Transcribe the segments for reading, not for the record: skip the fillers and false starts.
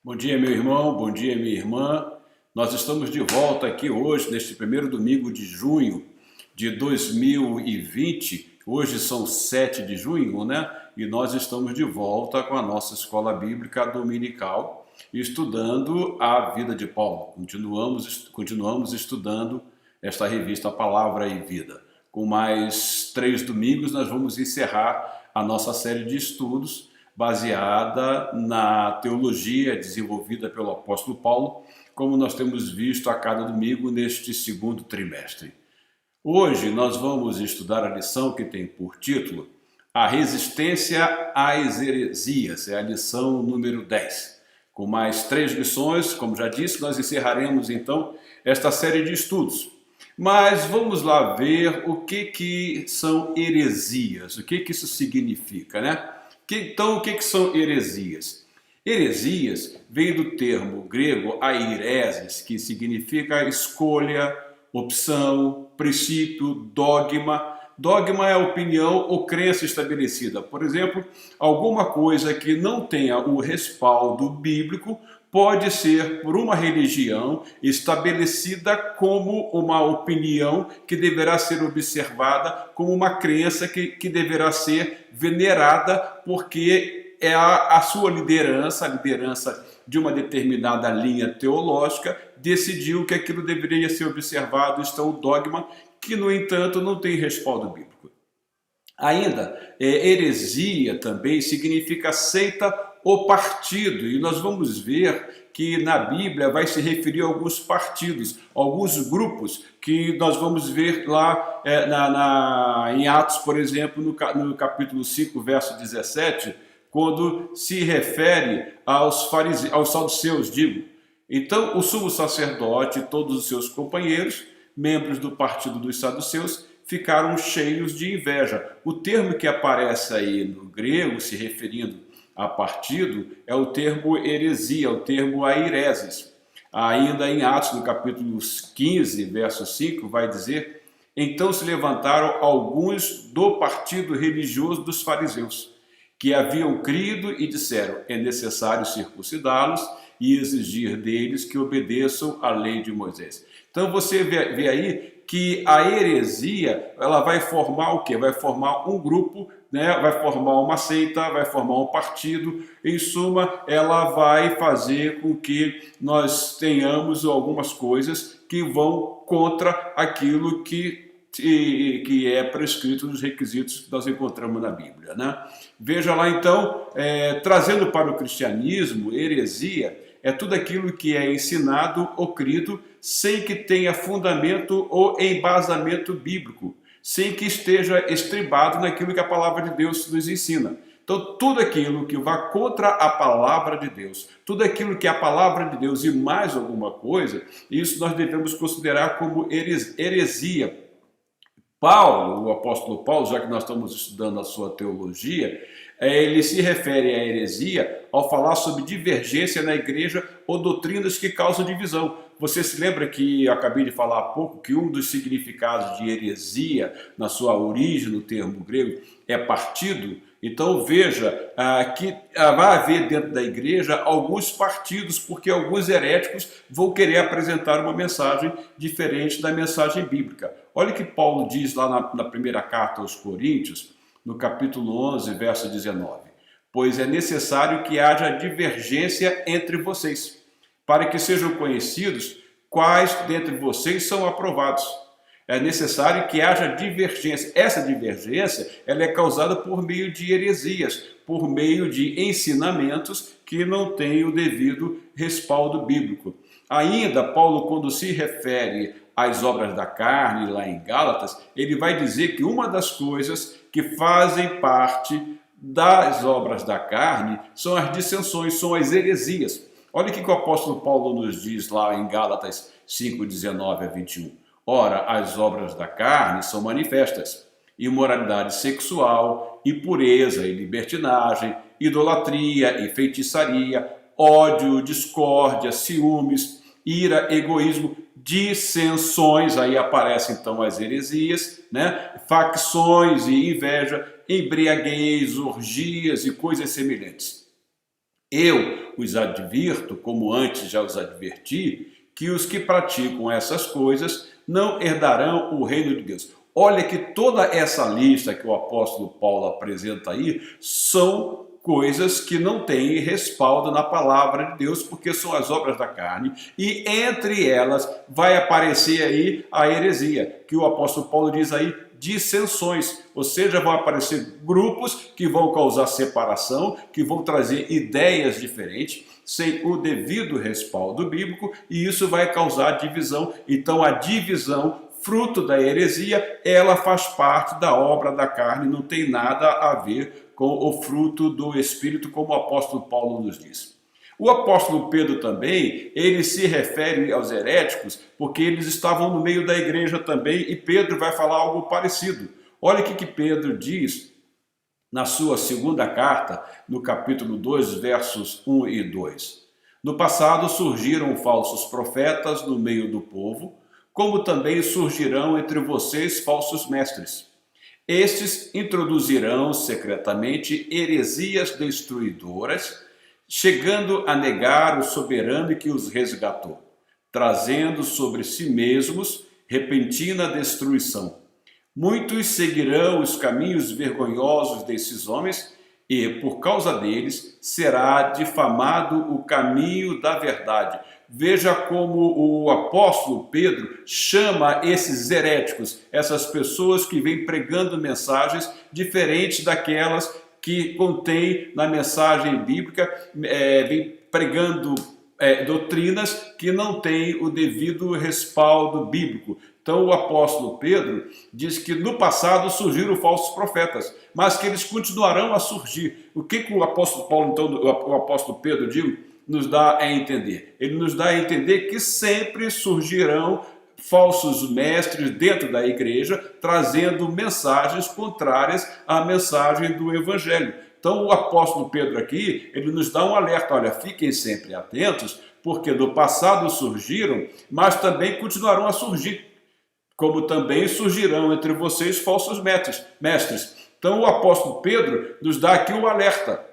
Bom dia, meu irmão, bom dia, minha irmã. Nós estamos de volta aqui hoje, neste primeiro domingo de junho de 2020. Hoje são 7 de junho, né? E nós estamos de volta com a nossa escola bíblica dominical, estudando a vida de Paulo. Continuamos estudando esta revista Palavra e Vida. Com mais 3 domingos, nós vamos encerrar a nossa série de estudos baseada na teologia desenvolvida pelo apóstolo Paulo, como nós temos visto a cada domingo neste segundo trimestre. Hoje nós vamos estudar a lição que tem por título A Resistência às Heresias, é a lição número 10. Com mais 3 lições, como já disse, nós encerraremos então esta série de estudos. Mas vamos lá ver o que são heresias, o que isso significa, né? Então, o que são heresias? Heresias vem do termo grego aireses, que significa escolha, opção, princípio, dogma. Dogma é a opinião ou crença estabelecida. Por exemplo, alguma coisa que não tenha o respaldo bíblico pode ser por uma religião estabelecida como uma opinião que deverá ser observada, como uma crença que deverá ser venerada, porque é a sua liderança, a liderança de uma determinada linha teológica, decidiu que aquilo deveria ser observado. Isto é o dogma, que, no entanto, não tem respaldo bíblico. Ainda, heresia também significa seita ou partido, e nós vamos ver que na Bíblia vai se referir a alguns partidos, alguns grupos, que nós vamos ver lá em Atos, por exemplo, no capítulo 5, verso 17, quando se refere aos saduceus, digo. Então, o sumo sacerdote e todos os seus companheiros, membros do partido dos saduceus, ficaram cheios de inveja. O termo que aparece aí no grego, se referindo a partido, é o termo heresia, o termo aireses. Ainda em Atos, no capítulo 15, verso 5, vai dizer: então se levantaram alguns do partido religioso dos fariseus, que haviam crido e disseram: é necessário circuncidá-los e exigir deles que obedeçam à lei de Moisés. Então você vê aí que a heresia, ela vai formar o quê? Vai formar um grupo, né? Vai formar uma seita, vai formar um partido. Em suma, ela vai fazer com que nós tenhamos algumas coisas que vão contra aquilo que é prescrito nos requisitos que nós encontramos na Bíblia, né? Veja lá então, trazendo para o cristianismo, heresia é tudo aquilo que é ensinado ou crido sem que tenha fundamento ou embasamento bíblico, sem que esteja estribado naquilo que a palavra de Deus nos ensina. Então, tudo aquilo que vá contra a palavra de Deus, tudo aquilo que é a palavra de Deus e mais alguma coisa, isso nós devemos considerar como heresia. Paulo, o apóstolo Paulo, já que nós estamos estudando a sua teologia, ele se refere à heresia ao falar sobre divergência na igreja ou doutrinas que causam divisão. Você se lembra que eu acabei de falar há pouco que um dos significados de heresia, na sua origem, no termo grego, é partido? Então veja que vai haver dentro da igreja alguns partidos, porque alguns heréticos vão querer apresentar uma mensagem diferente da mensagem bíblica. Olha o que Paulo diz lá na primeira carta aos Coríntios, no capítulo 11, verso 19. Pois é necessário que haja divergência entre vocês, para que sejam conhecidos quais dentre vocês são aprovados. É necessário que haja divergência. Essa divergência ela é causada por meio de heresias, por meio de ensinamentos que não têm o devido respaldo bíblico. Ainda, Paulo, quando se refere às obras da carne, lá em Gálatas, ele vai dizer que uma das coisas que fazem parte das obras da carne são as dissensões, são as heresias. Olha o que o apóstolo Paulo nos diz lá em Gálatas 5, 19 a 21. Ora, as obras da carne são manifestas: imoralidade sexual, impureza e libertinagem, idolatria e feitiçaria, ódio, discórdia, ciúmes, ira, egoísmo, dissensões, aí aparecem então as heresias, né? Facções e inveja, embriaguez, orgias e coisas semelhantes. Eu, os advirto, como antes já os adverti, que os que praticam essas coisas não herdarão o reino de Deus. Olha que toda essa lista que o apóstolo Paulo apresenta aí são coisas que não têm respaldo na palavra de Deus, porque são as obras da carne, e entre elas vai aparecer aí a heresia, que o apóstolo Paulo diz aí, dissensões, ou seja, vão aparecer grupos que vão causar separação, que vão trazer ideias diferentes, sem o devido respaldo bíblico, e isso vai causar divisão. Então a divisão, fruto da heresia, ela faz parte da obra da carne, não tem nada a ver com o fruto do Espírito, como o apóstolo Paulo nos diz. O apóstolo Pedro também, ele se refere aos heréticos, porque eles estavam no meio da igreja também, e Pedro vai falar algo parecido. Olha o que Pedro diz na sua segunda carta, no capítulo 2, versos 1 e 2. No passado surgiram falsos profetas no meio do povo, como também surgirão entre vocês falsos mestres. Estes introduzirão secretamente heresias destruidoras, chegando a negar o soberano que os resgatou, trazendo sobre si mesmos repentina destruição. Muitos seguirão os caminhos vergonhosos desses homens e, por causa deles, será difamado o caminho da verdade. Veja como o apóstolo Pedro chama esses heréticos, essas pessoas que vêm pregando mensagens diferentes daquelas que contém na mensagem bíblica, vem pregando doutrinas que não têm o devido respaldo bíblico. Então o apóstolo Pedro diz que no passado surgiram falsos profetas, mas que eles continuarão a surgir. O que o apóstolo Paulo, então, o apóstolo Pedro, nos dá a entender? Ele nos dá a entender que sempre surgirão falsos mestres dentro da igreja, trazendo mensagens contrárias à mensagem do Evangelho. Então o apóstolo Pedro aqui, ele nos dá um alerta, olha, fiquem sempre atentos, porque do passado surgiram, mas também continuarão a surgir, como também surgirão entre vocês falsos mestres. Então o apóstolo Pedro nos dá aqui um alerta.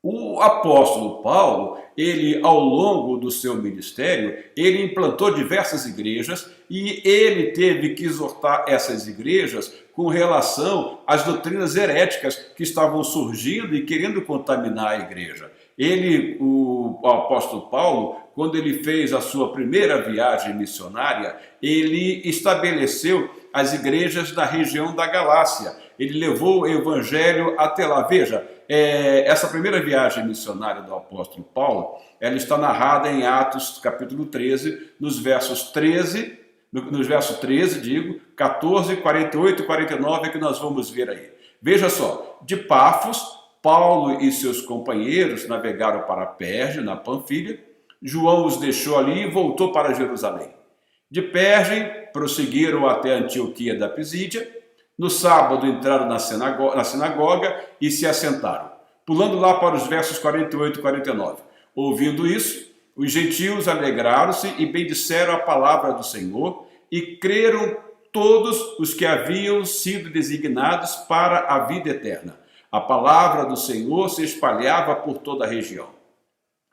O apóstolo Paulo, ele ao longo do seu ministério, ele implantou diversas igrejas e ele teve que exortar essas igrejas com relação às doutrinas heréticas que estavam surgindo e querendo contaminar a igreja. O apóstolo Paulo, quando ele fez a sua primeira viagem missionária, ele estabeleceu as igrejas da região da Galácia. Ele levou o evangelho até lá. Veja, essa primeira viagem missionária do apóstolo Paulo, ela está narrada em Atos capítulo 13, nos versos 13, 14, 48 e 49, é que nós vamos ver aí. Veja só, de Pafos, Paulo e seus companheiros navegaram para Perge, na Panfilha. João os deixou ali e voltou para Jerusalém. De Perge, prosseguiram até Antioquia da Pisídia. No sábado entraram na sinagoga e se assentaram. Pulando lá para os versos 48 e 49. Ouvindo isso, os gentios alegraram-se e bendisseram a palavra do Senhor e creram todos os que haviam sido designados para a vida eterna. A palavra do Senhor se espalhava por toda a região.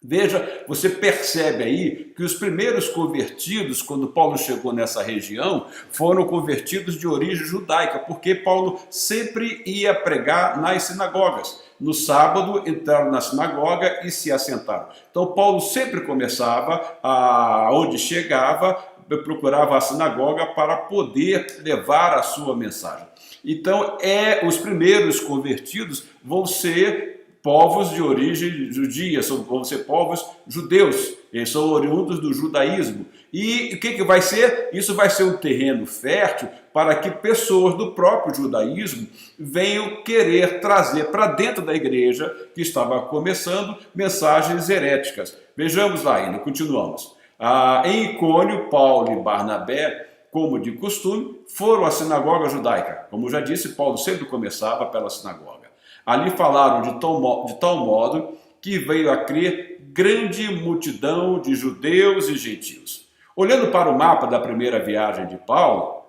Veja, você percebe aí que os primeiros convertidos, quando Paulo chegou nessa região, foram convertidos de origem judaica, porque Paulo sempre ia pregar nas sinagogas. No sábado, entraram na sinagoga e se assentaram. Então, Paulo sempre começava, onde chegava, procurava a sinagoga para poder levar a sua mensagem. Então, os primeiros convertidos vão ser povos de origem judia, vão ser povos judeus, eles são oriundos do judaísmo. E o que vai ser? Isso vai ser um terreno fértil para que pessoas do próprio judaísmo venham querer trazer para dentro da igreja, que estava começando, mensagens heréticas. Vejamos lá ainda, continuamos. Em Icônio, Paulo e Barnabé, como de costume, foram à sinagoga judaica. Como já disse, Paulo sempre começava pela sinagoga. Ali falaram de tal modo que veio a crer grande multidão de judeus e gentios. Olhando para o mapa da primeira viagem de Paulo,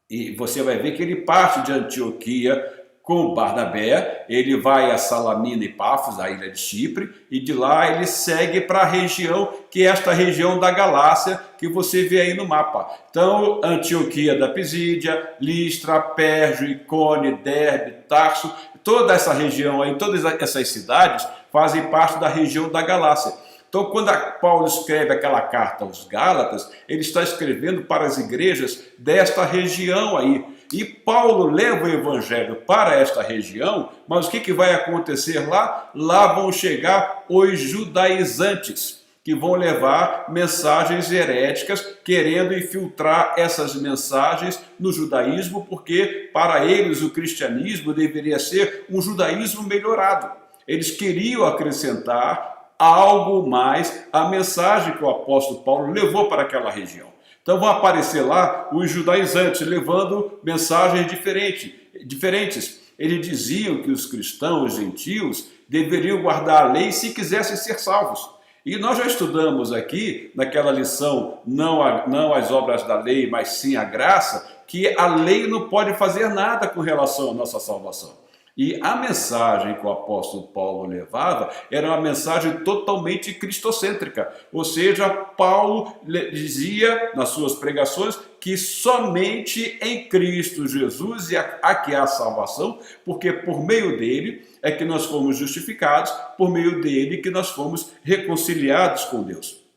e você vai ver que ele parte de Antioquia com Barnabé, ele vai a Salamina e Pafos, a ilha de Chipre, e de lá ele segue para a região, que é esta região da Galácia, que você vê aí no mapa. Então, Antioquia da Pisídia, Listra, Pérgio, Icônio, Derbe, Tarso, toda essa região aí, todas essas cidades fazem parte da região da Galácia. Então, quando Paulo escreve aquela carta aos Gálatas, ele está escrevendo para as igrejas desta região aí. E Paulo leva o evangelho para esta região, mas o que vai acontecer lá? Lá vão chegar os judaizantes, que vão levar mensagens heréticas, querendo infiltrar essas mensagens no judaísmo, porque para eles o cristianismo deveria ser um judaísmo melhorado. Eles queriam acrescentar algo mais à mensagem que o apóstolo Paulo levou para aquela região. Então vão aparecer lá os judaizantes levando mensagens diferentes. Eles diziam que os cristãos gentios deveriam guardar a lei se quisessem ser salvos. E nós já estudamos aqui, naquela lição, não as obras da lei, mas sim a graça, que a lei não pode fazer nada com relação à nossa salvação. E a mensagem que o apóstolo Paulo levava era uma mensagem totalmente cristocêntrica. Ou seja, Paulo dizia nas suas pregações que somente em Cristo Jesus há que há salvação, porque por meio dele é que nós fomos justificados, por meio dele que nós fomos reconciliados com Deus.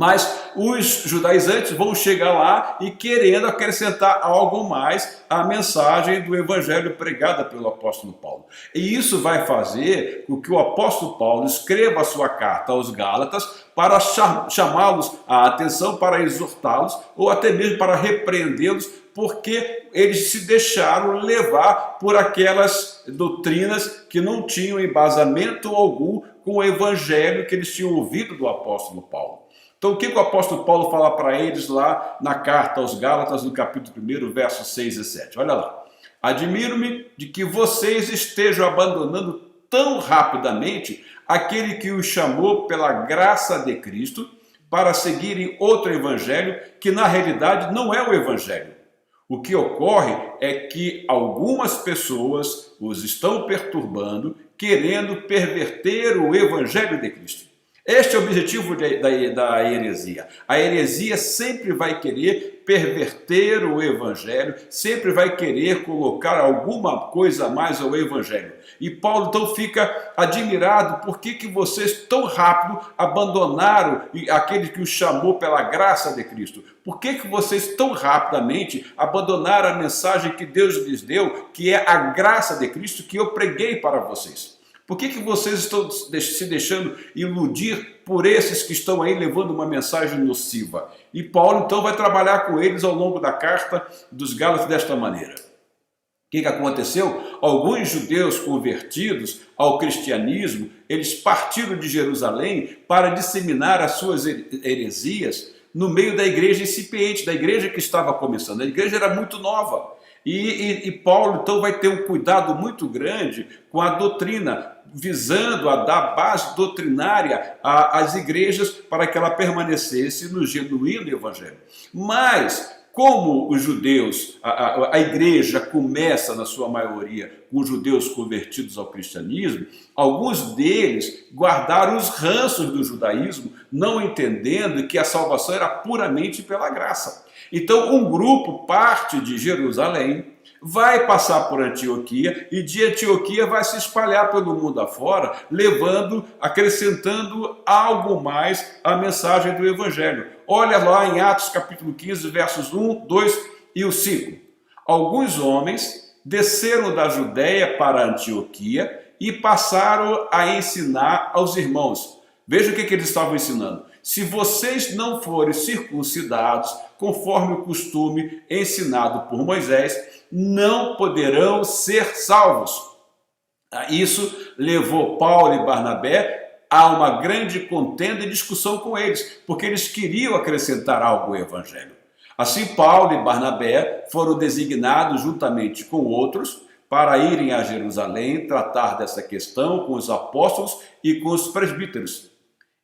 Mas os judaizantes vão chegar lá e querendo acrescentar algo mais à mensagem do evangelho pregada pelo apóstolo Paulo. E isso vai fazer com que o apóstolo Paulo escreva a sua carta aos Gálatas para chamá-los à atenção, para exortá-los ou até mesmo para repreendê-los, porque eles se deixaram levar por aquelas doutrinas que não tinham embasamento algum com o evangelho que eles tinham ouvido do apóstolo Paulo. Então, o que o apóstolo Paulo fala para eles lá na carta aos Gálatas, no capítulo 1, versos 6 e 7? Olha lá. Admiro-me de que vocês estejam abandonando tão rapidamente aquele que os chamou pela graça de Cristo para seguirem outro evangelho que na realidade não é o evangelho. O que ocorre é que algumas pessoas os estão perturbando, querendo perverter o evangelho de Cristo. Este é o objetivo da heresia. A heresia sempre vai querer perverter o evangelho, sempre vai querer colocar alguma coisa a mais ao evangelho. E Paulo então fica admirado, por que vocês tão rápido abandonaram aquele que os chamou pela graça de Cristo? Por que vocês tão rapidamente abandonaram a mensagem que Deus lhes deu, que é a graça de Cristo que eu preguei para vocês? Por que vocês estão se deixando iludir por esses que estão aí levando uma mensagem nociva? E Paulo então vai trabalhar com eles ao longo da carta dos Gálatas desta maneira. O que aconteceu? Alguns judeus convertidos ao cristianismo, eles partiram de Jerusalém para disseminar as suas heresias no meio da igreja incipiente, da igreja que estava começando. A igreja era muito nova. E Paulo então vai ter um cuidado muito grande com a doutrina, visando a dar base doutrinária às igrejas para que ela permanecesse no genuíno evangelho. Mas, como os judeus, a igreja começa na sua maioria com judeus convertidos ao cristianismo, alguns deles guardaram os ranços do judaísmo, não entendendo que a salvação era puramente pela graça. Então um grupo parte de Jerusalém, vai passar por Antioquia e de Antioquia vai se espalhar pelo mundo afora, acrescentando algo mais à mensagem do evangelho. Olha lá em Atos capítulo 15, versos 1, 2 e o 5. Alguns homens desceram da Judéia para Antioquia e passaram a ensinar aos irmãos. Veja o que eles estavam ensinando. Se vocês não forem circuncidados, conforme o costume ensinado por Moisés, não poderão ser salvos. Isso levou Paulo e Barnabé a uma grande contenda e discussão com eles, porque eles queriam acrescentar algo ao evangelho. Assim, Paulo e Barnabé foram designados juntamente com outros para irem a Jerusalém tratar dessa questão com os apóstolos e com os presbíteros.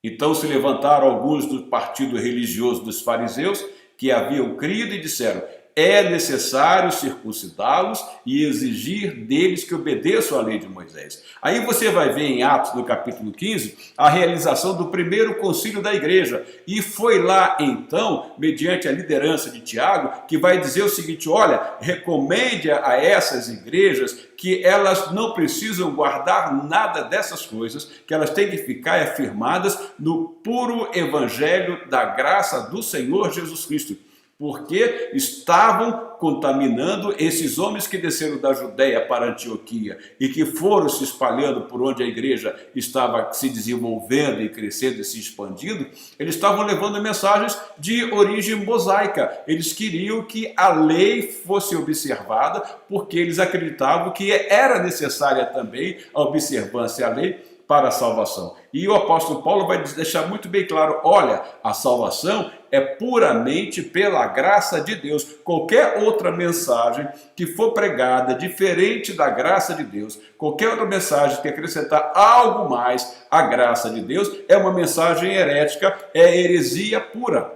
Então se levantaram alguns do partido religioso dos fariseus que haviam crido e disseram: é necessário circuncidá-los e exigir deles que obedeçam à lei de Moisés. Aí você vai ver em Atos, no capítulo 15, a realização do primeiro concílio da igreja. E foi lá, então, mediante a liderança de Tiago, que vai dizer o seguinte: olha, recomende a essas igrejas que elas não precisam guardar nada dessas coisas, que elas têm que ficar afirmadas no puro evangelho da graça do Senhor Jesus Cristo, porque estavam contaminando esses homens que desceram da Judéia para Antioquia e que foram se espalhando por onde a igreja estava se desenvolvendo e crescendo e se expandindo. Eles estavam levando mensagens de origem mosaica. Eles queriam que a lei fosse observada, porque eles acreditavam que era necessária também a observância à lei para a salvação. E o apóstolo Paulo vai deixar muito bem claro: olha, a salvação é puramente pela graça de Deus. Qualquer outra mensagem que for pregada diferente da graça de Deus, qualquer outra mensagem que acrescentar algo mais à graça de Deus, é uma mensagem herética, é heresia pura.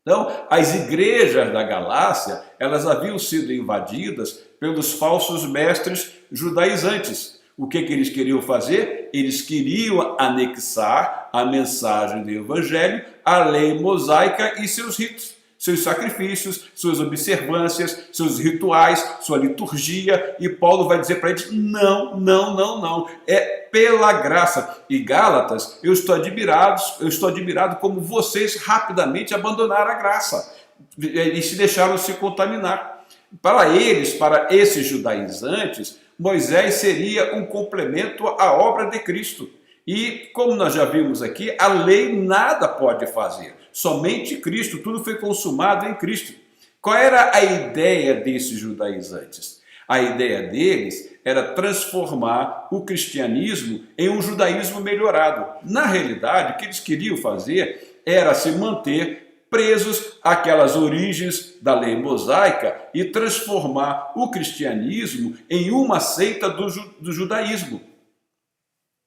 Então, as igrejas da Galácia, elas haviam sido invadidas pelos falsos mestres judaizantes. O que eles queriam fazer? Eles queriam anexar a mensagem do Evangelho à lei mosaica e seus ritos, seus sacrifícios, suas observâncias, seus rituais, sua liturgia. E Paulo vai dizer para eles: não, não, não, não. É pela graça. E Gálatas, eu estou admirado como vocês rapidamente abandonaram a graça e se deixaram se contaminar. Para eles, para esses judaizantes, Moisés seria um complemento à obra de Cristo. E, como nós já vimos aqui, a lei nada pode fazer. Somente Cristo, tudo foi consumado em Cristo. Qual era a ideia desses judaizantes? A ideia deles era transformar o cristianismo em um judaísmo melhorado. Na realidade, o que eles queriam fazer era se manter presos àquelas origens da lei mosaica e transformar o cristianismo em uma seita do judaísmo.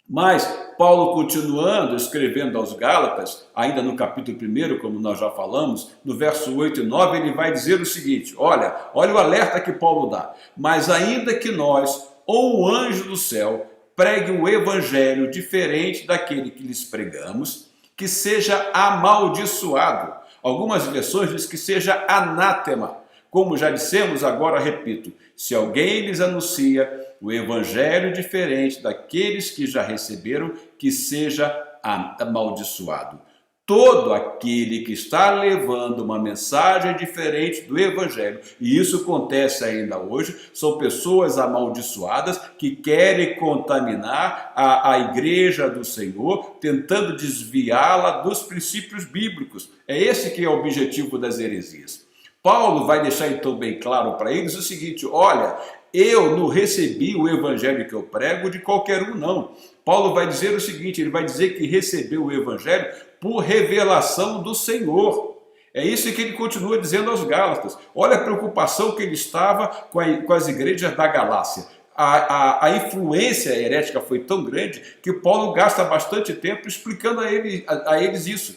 Mas Paulo, continuando escrevendo aos Gálatas, ainda no capítulo 1, como nós já falamos, no verso 8 e 9, ele vai dizer o seguinte: olha o alerta que Paulo dá: mas ainda que nós, ou um anjo do céu, pregue um evangelho diferente daquele que lhes pregamos, que seja amaldiçoado. Algumas versões dizem que seja anátema. Como já dissemos, agora repito: se alguém lhes anuncia o evangelho diferente daqueles que já receberam, que seja amaldiçoado. Todo aquele que está levando uma mensagem diferente do evangelho, e isso acontece ainda hoje, são pessoas amaldiçoadas que querem contaminar a igreja do Senhor, tentando desviá-la dos princípios bíblicos. É esse que é o objetivo das heresias. Paulo vai deixar então bem claro para eles o seguinte: olha, eu não recebi o evangelho que eu prego de qualquer um, não. Paulo vai dizer o seguinte: ele vai dizer que recebeu o evangelho por revelação do Senhor. É isso que ele continua dizendo aos Gálatas. Olha a preocupação que ele estava com as igrejas da Galácia. A influência herética foi tão grande que Paulo gasta bastante tempo explicando a eles isso.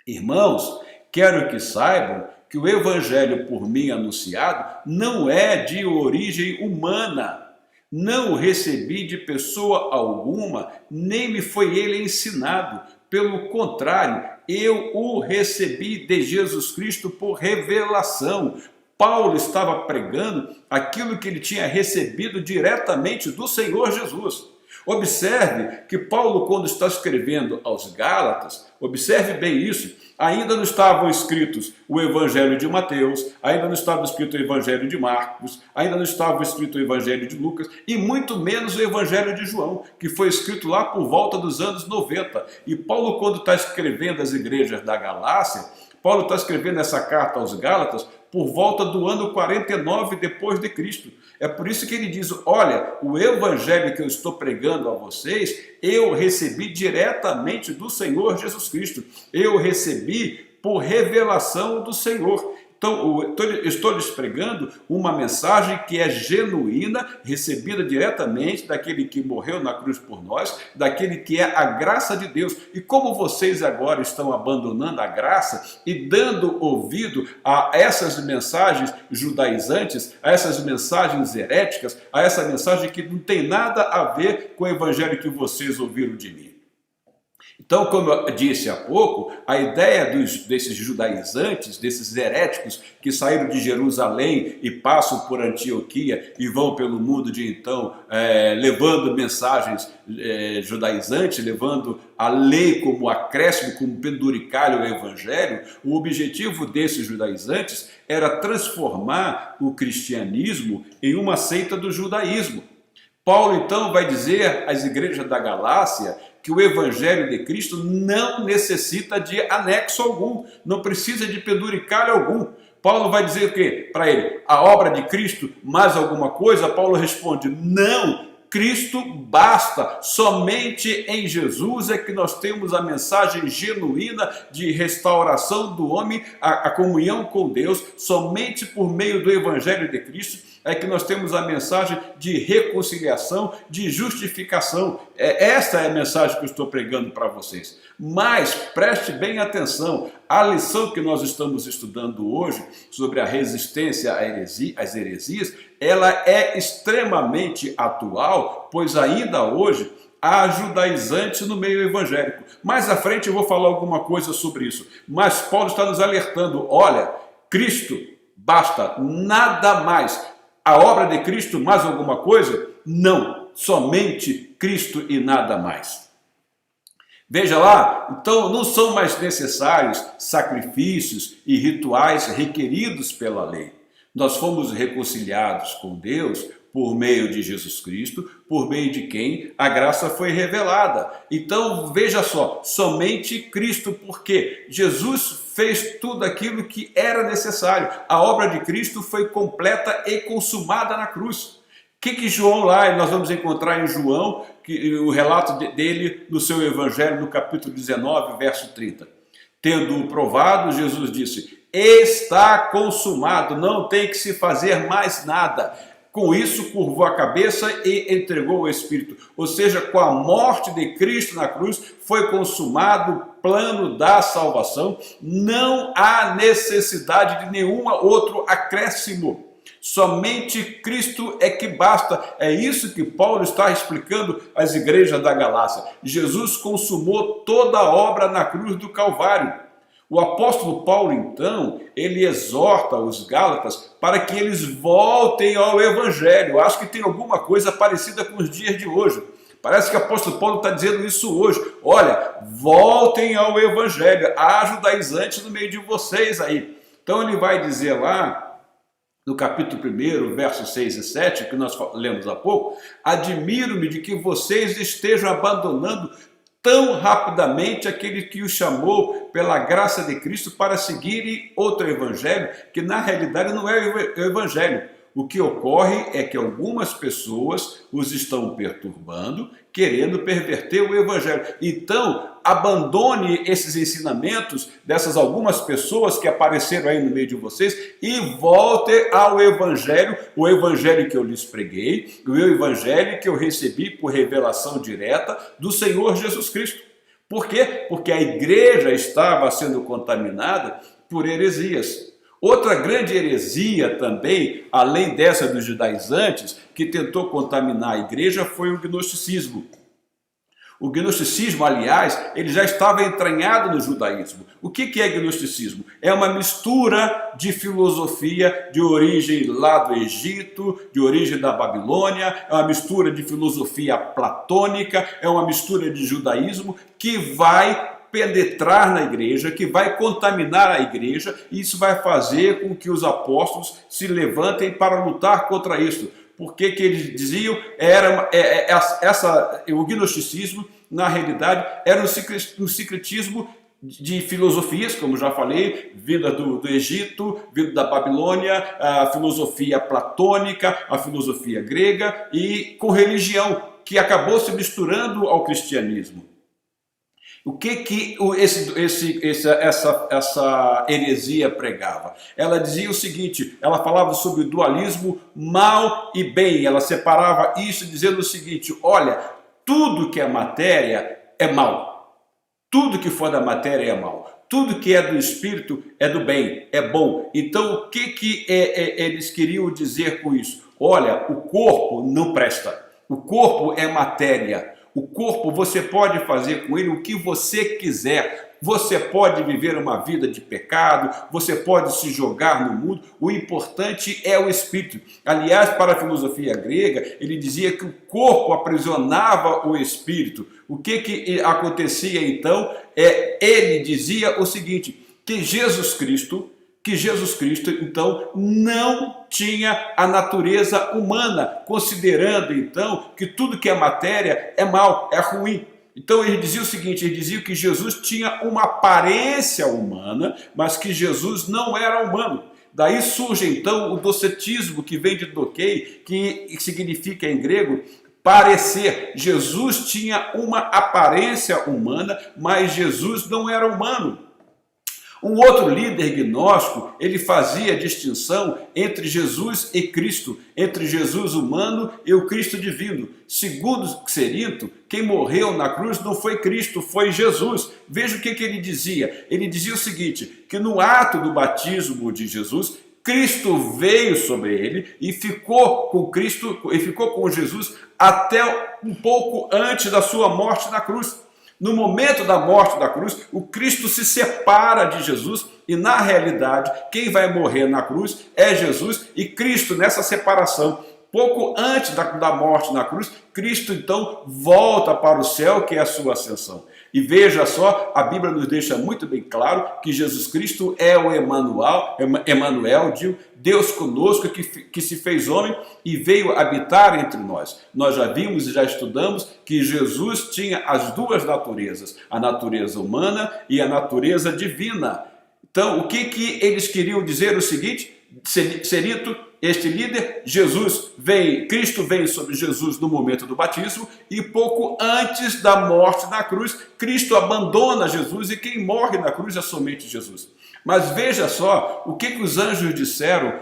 Irmãos, quero que saibam que o evangelho por mim anunciado não é de origem humana. Não o recebi de pessoa alguma, nem me foi ele ensinado. Pelo contrário, eu o recebi de Jesus Cristo por revelação. Paulo estava pregando aquilo que ele tinha recebido diretamente do Senhor Jesus. Observe que Paulo, quando está escrevendo aos Gálatas, observe bem isso, ainda não estavam escritos o Evangelho de Mateus, ainda não estava escrito o Evangelho de Marcos, ainda não estava escrito o Evangelho de Lucas, e muito menos o Evangelho de João, que foi escrito lá por volta dos anos 90. E Paulo, quando está escrevendo as igrejas da Galácia, Paulo está escrevendo essa carta aos Gálatas por volta do ano 49 depois de Cristo. É por isso que ele diz: olha, o evangelho que eu estou pregando a vocês, eu recebi diretamente do Senhor Jesus Cristo. Eu recebi por revelação do Senhor. Então, estou lhes pregando uma mensagem que é genuína, recebida diretamente daquele que morreu na cruz por nós, daquele que é a graça de Deus. E como vocês agora estão abandonando a graça e dando ouvido a essas mensagens judaizantes, a essas mensagens heréticas, a essa mensagem que não tem nada a ver com o evangelho que vocês ouviram de mim. Então, como eu disse há pouco, a ideia desses judaizantes, desses heréticos que saíram de Jerusalém e passam por Antioquia e vão pelo mundo de então, levando mensagens judaizantes, levando a lei como acréscimo, como penduricalho ao evangelho, o objetivo desses judaizantes era transformar o cristianismo em uma seita do judaísmo. Paulo, então, vai dizer às igrejas da Galácia que o evangelho de Cristo não necessita de anexo algum, não precisa de penduricalho algum. Paulo vai dizer o quê? Para ele, a obra de Cristo mais alguma coisa? Paulo responde, não, Cristo basta, somente em Jesus é que nós temos a mensagem genuína de restauração do homem, a comunhão com Deus, somente por meio do evangelho de Cristo é que nós temos a mensagem de reconciliação, de justificação. Essa é a mensagem que eu estou pregando para vocês. Mas preste bem atenção, a lição que nós estamos estudando hoje sobre a resistência às heresias, ela é extremamente atual, pois ainda hoje há judaizantes no meio evangélico. Mais à frente eu vou falar alguma coisa sobre isso, mas Paulo está nos alertando, olha, Cristo basta, nada mais. A obra de Cristo mais alguma coisa? Não, somente Cristo e nada mais. Veja lá, então não são mais necessários sacrifícios e rituais requeridos pela lei. Nós fomos reconciliados com Deus por meio de Jesus Cristo, por meio de quem a graça foi revelada. Então veja só, somente Cristo, porque Jesus fez tudo aquilo que era necessário. A obra de Cristo foi completa e consumada na cruz. O que João lá, nós vamos encontrar em João, o relato dele no seu evangelho, no capítulo 19, verso 30. Tendo provado, Jesus disse, está consumado, não tem que se fazer mais nada. Com isso, curvou a cabeça e entregou o Espírito. Ou seja, com a morte de Cristo na cruz, foi consumado o plano da salvação. Não há necessidade de nenhum outro acréscimo. Somente Cristo é que basta. É isso que Paulo está explicando às igrejas da Galácia. Jesus consumou toda a obra na cruz do Calvário. O apóstolo Paulo, então, ele exorta os Gálatas para que eles voltem ao Evangelho. Eu acho que tem alguma coisa parecida com os dias de hoje. Parece que o apóstolo Paulo está dizendo isso hoje. Olha, voltem ao Evangelho. Há judaizantes no meio de vocês aí. Então ele vai dizer lá, no capítulo 1, versos 6 e 7, que nós lemos há pouco, admiro-me de que vocês estejam abandonando tão rapidamente aquele que os chamou pela graça de Cristo para seguirem outro evangelho, que na realidade não é o evangelho. O que ocorre é que algumas pessoas os estão perturbando, querendo perverter o evangelho. Então, abandone esses ensinamentos dessas algumas pessoas que apareceram aí no meio de vocês e volte ao evangelho, o evangelho que eu lhes preguei, o evangelho que eu recebi por revelação direta do Senhor Jesus Cristo. Por quê? Porque a igreja estava sendo contaminada por heresias. Outra grande heresia também, além dessa dos judaizantes, que tentou contaminar a igreja, foi o gnosticismo. O gnosticismo, aliás, ele já estava entranhado no judaísmo. O que é gnosticismo? É uma mistura de filosofia de origem lá do Egito, de origem da Babilônia, é uma mistura de filosofia platônica, é uma mistura de judaísmo que vai penetrar na igreja, que vai contaminar a igreja, e isso vai fazer com que os apóstolos se levantem para lutar contra isso. Porque que eles diziam, o gnosticismo, na realidade, era um sincretismo de filosofias, como já falei, vinda do Egito, vinda da Babilônia, a filosofia platônica, a filosofia grega, e com religião, que acabou se misturando ao cristianismo. O que essa heresia pregava? Ela dizia o seguinte, ela falava sobre o dualismo mal e bem, ela separava isso dizendo o seguinte, olha, tudo que é matéria é mal, tudo que for da matéria é mal, tudo que é do espírito é do bem, é bom. Então o que eles queriam dizer com isso? Olha, o corpo não presta, o corpo é matéria. O corpo, você pode fazer com ele o que você quiser. Você pode viver uma vida de pecado, você pode se jogar no mundo. O importante é o espírito. Aliás, para a filosofia grega, ele dizia que o corpo aprisionava o espírito. O que acontecia então? Ele dizia o seguinte, que Jesus Cristo, então, não tinha a natureza humana, considerando, então, que tudo que é matéria é mal, é ruim. Então, ele dizia o seguinte, ele dizia que Jesus tinha uma aparência humana, mas que Jesus não era humano. Daí surge, então, o docetismo, que vem de dokei, que significa em grego parecer. Jesus tinha uma aparência humana, mas Jesus não era humano. Um outro líder gnóstico, ele fazia distinção entre Jesus e Cristo, entre Jesus humano e o Cristo divino. Segundo Xerinto, quem morreu na cruz não foi Cristo, foi Jesus. Veja o que ele dizia. Ele dizia o seguinte, que no ato do batismo de Jesus, Cristo veio sobre ele e ficou com Jesus até um pouco antes da sua morte na cruz. No momento da morte da cruz, o Cristo se separa de Jesus e, na realidade, quem vai morrer na cruz é Jesus e Cristo, nessa separação, pouco antes da morte na cruz, Cristo, então, volta para o céu, que é a sua ascensão. E veja só, a Bíblia nos deixa muito bem claro que Jesus Cristo é o Emanuel, Deus conosco, que se fez homem e veio habitar entre nós. Nós já vimos e já estudamos que Jesus tinha as duas naturezas, a natureza humana e a natureza divina. Então, o que eles queriam dizer? O seguinte, Xerinto, este líder, Cristo vem sobre Jesus no momento do batismo e pouco antes da morte na cruz, Cristo abandona Jesus e quem morre na cruz é somente Jesus. Mas veja só o que os anjos disseram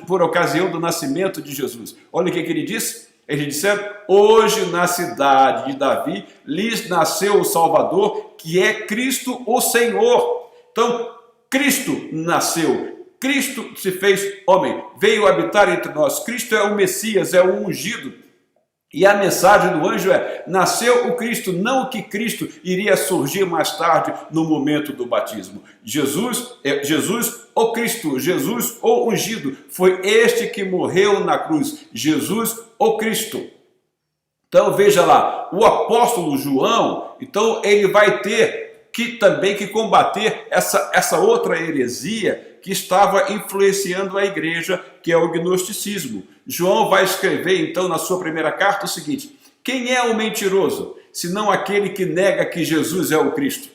por ocasião do nascimento de Jesus. Olha o que ele disse. Eles disseram, hoje na cidade de Davi lhes nasceu o Salvador, que é Cristo o Senhor. Então, Cristo nasceu. Cristo se fez homem, veio habitar entre nós. Cristo é o Messias, é o ungido. E a mensagem do anjo é, nasceu o Cristo, não que Cristo iria surgir mais tarde no momento do batismo. Jesus, o Cristo, Jesus, o ungido, foi este que morreu na cruz. Jesus, o Cristo. Então veja lá, o apóstolo João, então ele vai ter também que combater essa outra heresia que estava influenciando a igreja, que é o gnosticismo. João vai escrever, então, na sua primeira carta o seguinte, quem é o mentiroso, senão aquele que nega que Jesus é o Cristo?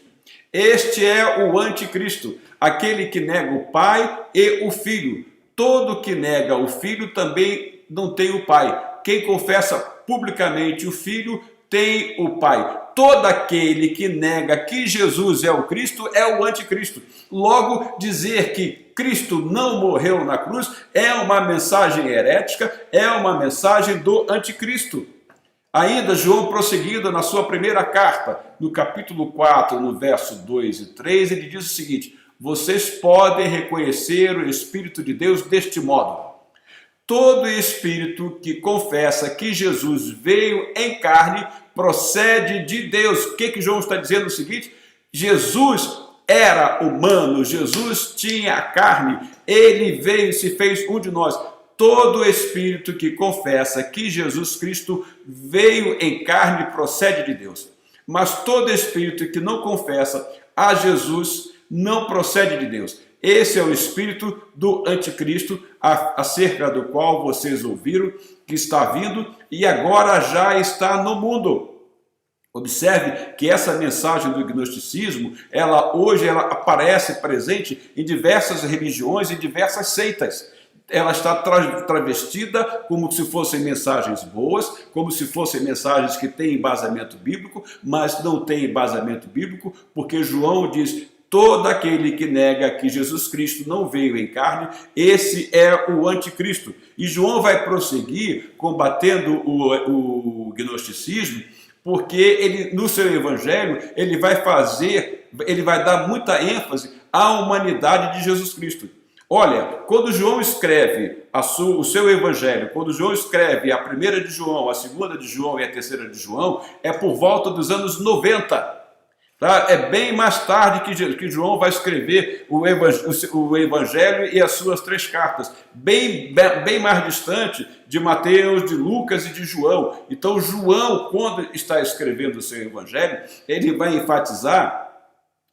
Este é o anticristo, aquele que nega o Pai e o Filho. Todo que nega o Filho também não tem o Pai. Quem confessa publicamente o Filho tem o Pai. Todo aquele que nega que Jesus é o Cristo é o anticristo. Logo, dizer que Cristo não morreu na cruz é uma mensagem herética, é uma mensagem do anticristo. Ainda João, prosseguindo na sua primeira carta, no capítulo 4, no verso 2 e 3, ele diz o seguinte, vocês podem reconhecer o Espírito de Deus deste modo. Todo espírito que confessa que Jesus veio em carne procede de Deus. O que João está dizendo? O seguinte, Jesus era humano, Jesus tinha a carne, ele veio e se fez um de nós. Todo espírito que confessa que Jesus Cristo veio em carne procede de Deus. Mas todo espírito que não confessa a Jesus não procede de Deus. Esse é o espírito do anticristo, acerca do qual vocês ouviram, que está vindo e agora já está no mundo. Observe que essa mensagem do gnosticismo, hoje ela aparece presente em diversas religiões e diversas seitas. ela está travestida como se fossem mensagens boas, como se fossem mensagens que têm embasamento bíblico, mas não têm embasamento bíblico, porque João diz: todo aquele que nega que Jesus Cristo não veio em carne, esse é o anticristo. E João vai prosseguir combatendo o gnosticismo, porque ele, no seu evangelho, ele vai dar muita ênfase à humanidade de Jesus Cristo. Olha, quando João escreve o seu evangelho, quando João escreve a primeira de João, a segunda de João e a terceira de João, é por volta dos anos 90. Tá? É bem mais tarde que João vai escrever o evangelho e as suas 3 cartas. Bem mais distante de Mateus, de Lucas e de João. Então João, quando está escrevendo o seu evangelho, ele vai enfatizar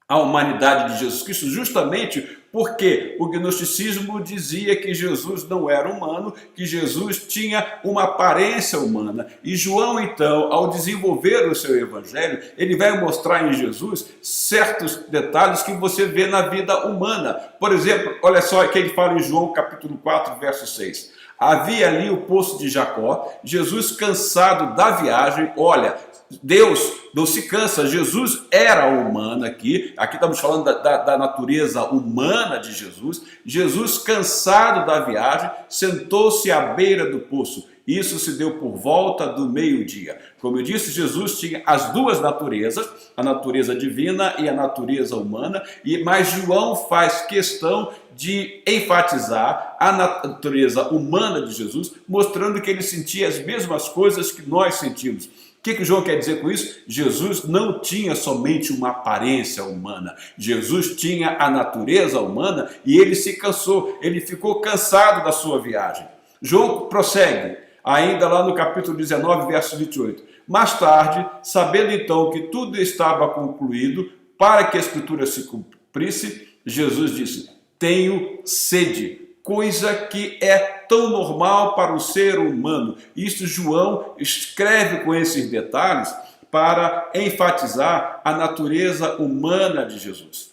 a humanidade de Jesus Cristo, justamente porque o gnosticismo dizia que Jesus não era humano, que Jesus tinha uma aparência humana. E João, então, ao desenvolver o seu evangelho, ele vai mostrar em Jesus certos detalhes que você vê na vida humana. Por exemplo, olha só o que ele fala em João capítulo 4, verso 6. Havia ali o poço de Jacó, Jesus cansado da viagem, olha, Deus não se cansa, Jesus era humano aqui estamos falando da natureza humana de Jesus. Jesus, cansado da viagem, sentou-se à beira do poço. Isso se deu por volta do meio-dia. Como eu disse, Jesus tinha as duas naturezas, a natureza divina e a natureza humana, mas João faz questão de enfatizar a natureza humana de Jesus, mostrando que ele sentia as mesmas coisas que nós sentimos. O que João quer dizer com isso? Jesus não tinha somente uma aparência humana. Jesus tinha a natureza humana e ele se cansou. Ele ficou cansado da sua viagem. João prossegue, ainda lá no capítulo 19, verso 28. Mais tarde, sabendo então que tudo estava concluído, para que a Escritura se cumprisse, Jesus disse: tenho sede. Coisa que é tão normal para o ser humano. Isso João escreve com esses detalhes para enfatizar a natureza humana de Jesus.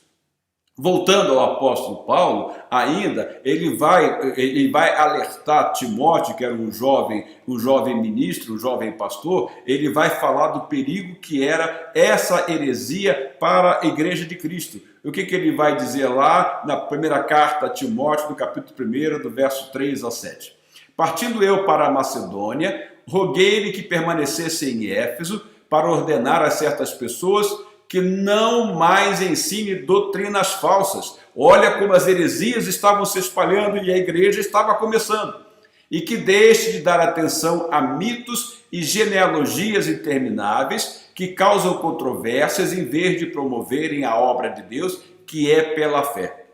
Voltando ao apóstolo Paulo, ainda, ele vai alertar Timóteo, que era um jovem ministro, um jovem pastor, ele vai falar do perigo que era essa heresia para a igreja de Cristo. O que ele vai dizer lá na primeira carta a Timóteo, no capítulo 1, do verso 3 a 7. Partindo eu para a Macedônia, roguei-lhe que permanecesse em Éfeso para ordenar a certas pessoas que não mais ensine doutrinas falsas. Olha como as heresias estavam se espalhando e a igreja estava começando. E que deixe de dar atenção a mitos e genealogias intermináveis que causam controvérsias em vez de promoverem a obra de Deus, que é pela fé.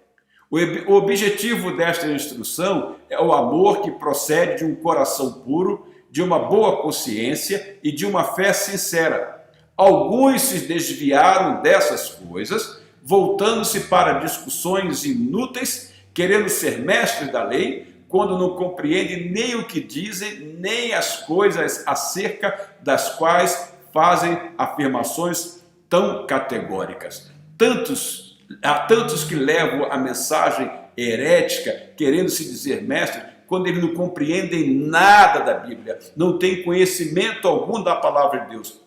O objetivo desta instrução é o amor que procede de um coração puro, de uma boa consciência e de uma fé sincera. Alguns se desviaram dessas coisas, voltando-se para discussões inúteis, querendo ser mestres da lei, quando não compreendem nem o que dizem, nem as coisas acerca das quais fazem afirmações tão categóricas. Há tantos que levam a mensagem herética, querendo se dizer mestre, quando eles não compreendem nada da Bíblia, não têm conhecimento algum da palavra de Deus.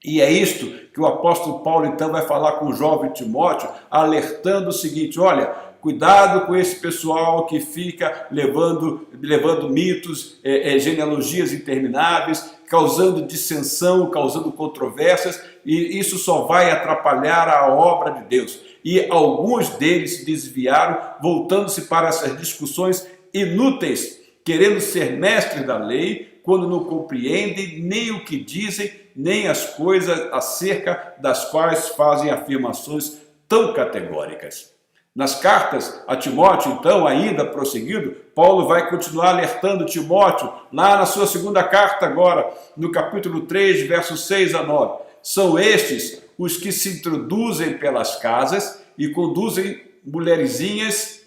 E é isto que o apóstolo Paulo então vai falar com o jovem Timóteo, alertando o seguinte: olha, cuidado com esse pessoal que fica levando mitos, genealogias intermináveis, causando dissensão, causando controvérsias, e isso só vai atrapalhar a obra de Deus. E alguns deles se desviaram, voltando-se para essas discussões inúteis, querendo ser mestres da lei, quando não compreendem nem o que dizem, nem as coisas acerca das quais fazem afirmações tão categóricas. Nas cartas a Timóteo, então, ainda prosseguindo, Paulo vai continuar alertando Timóteo, lá na sua segunda carta agora, no capítulo 3, versos 6 a 9. São estes os que se introduzem pelas casas e conduzem mulherzinhas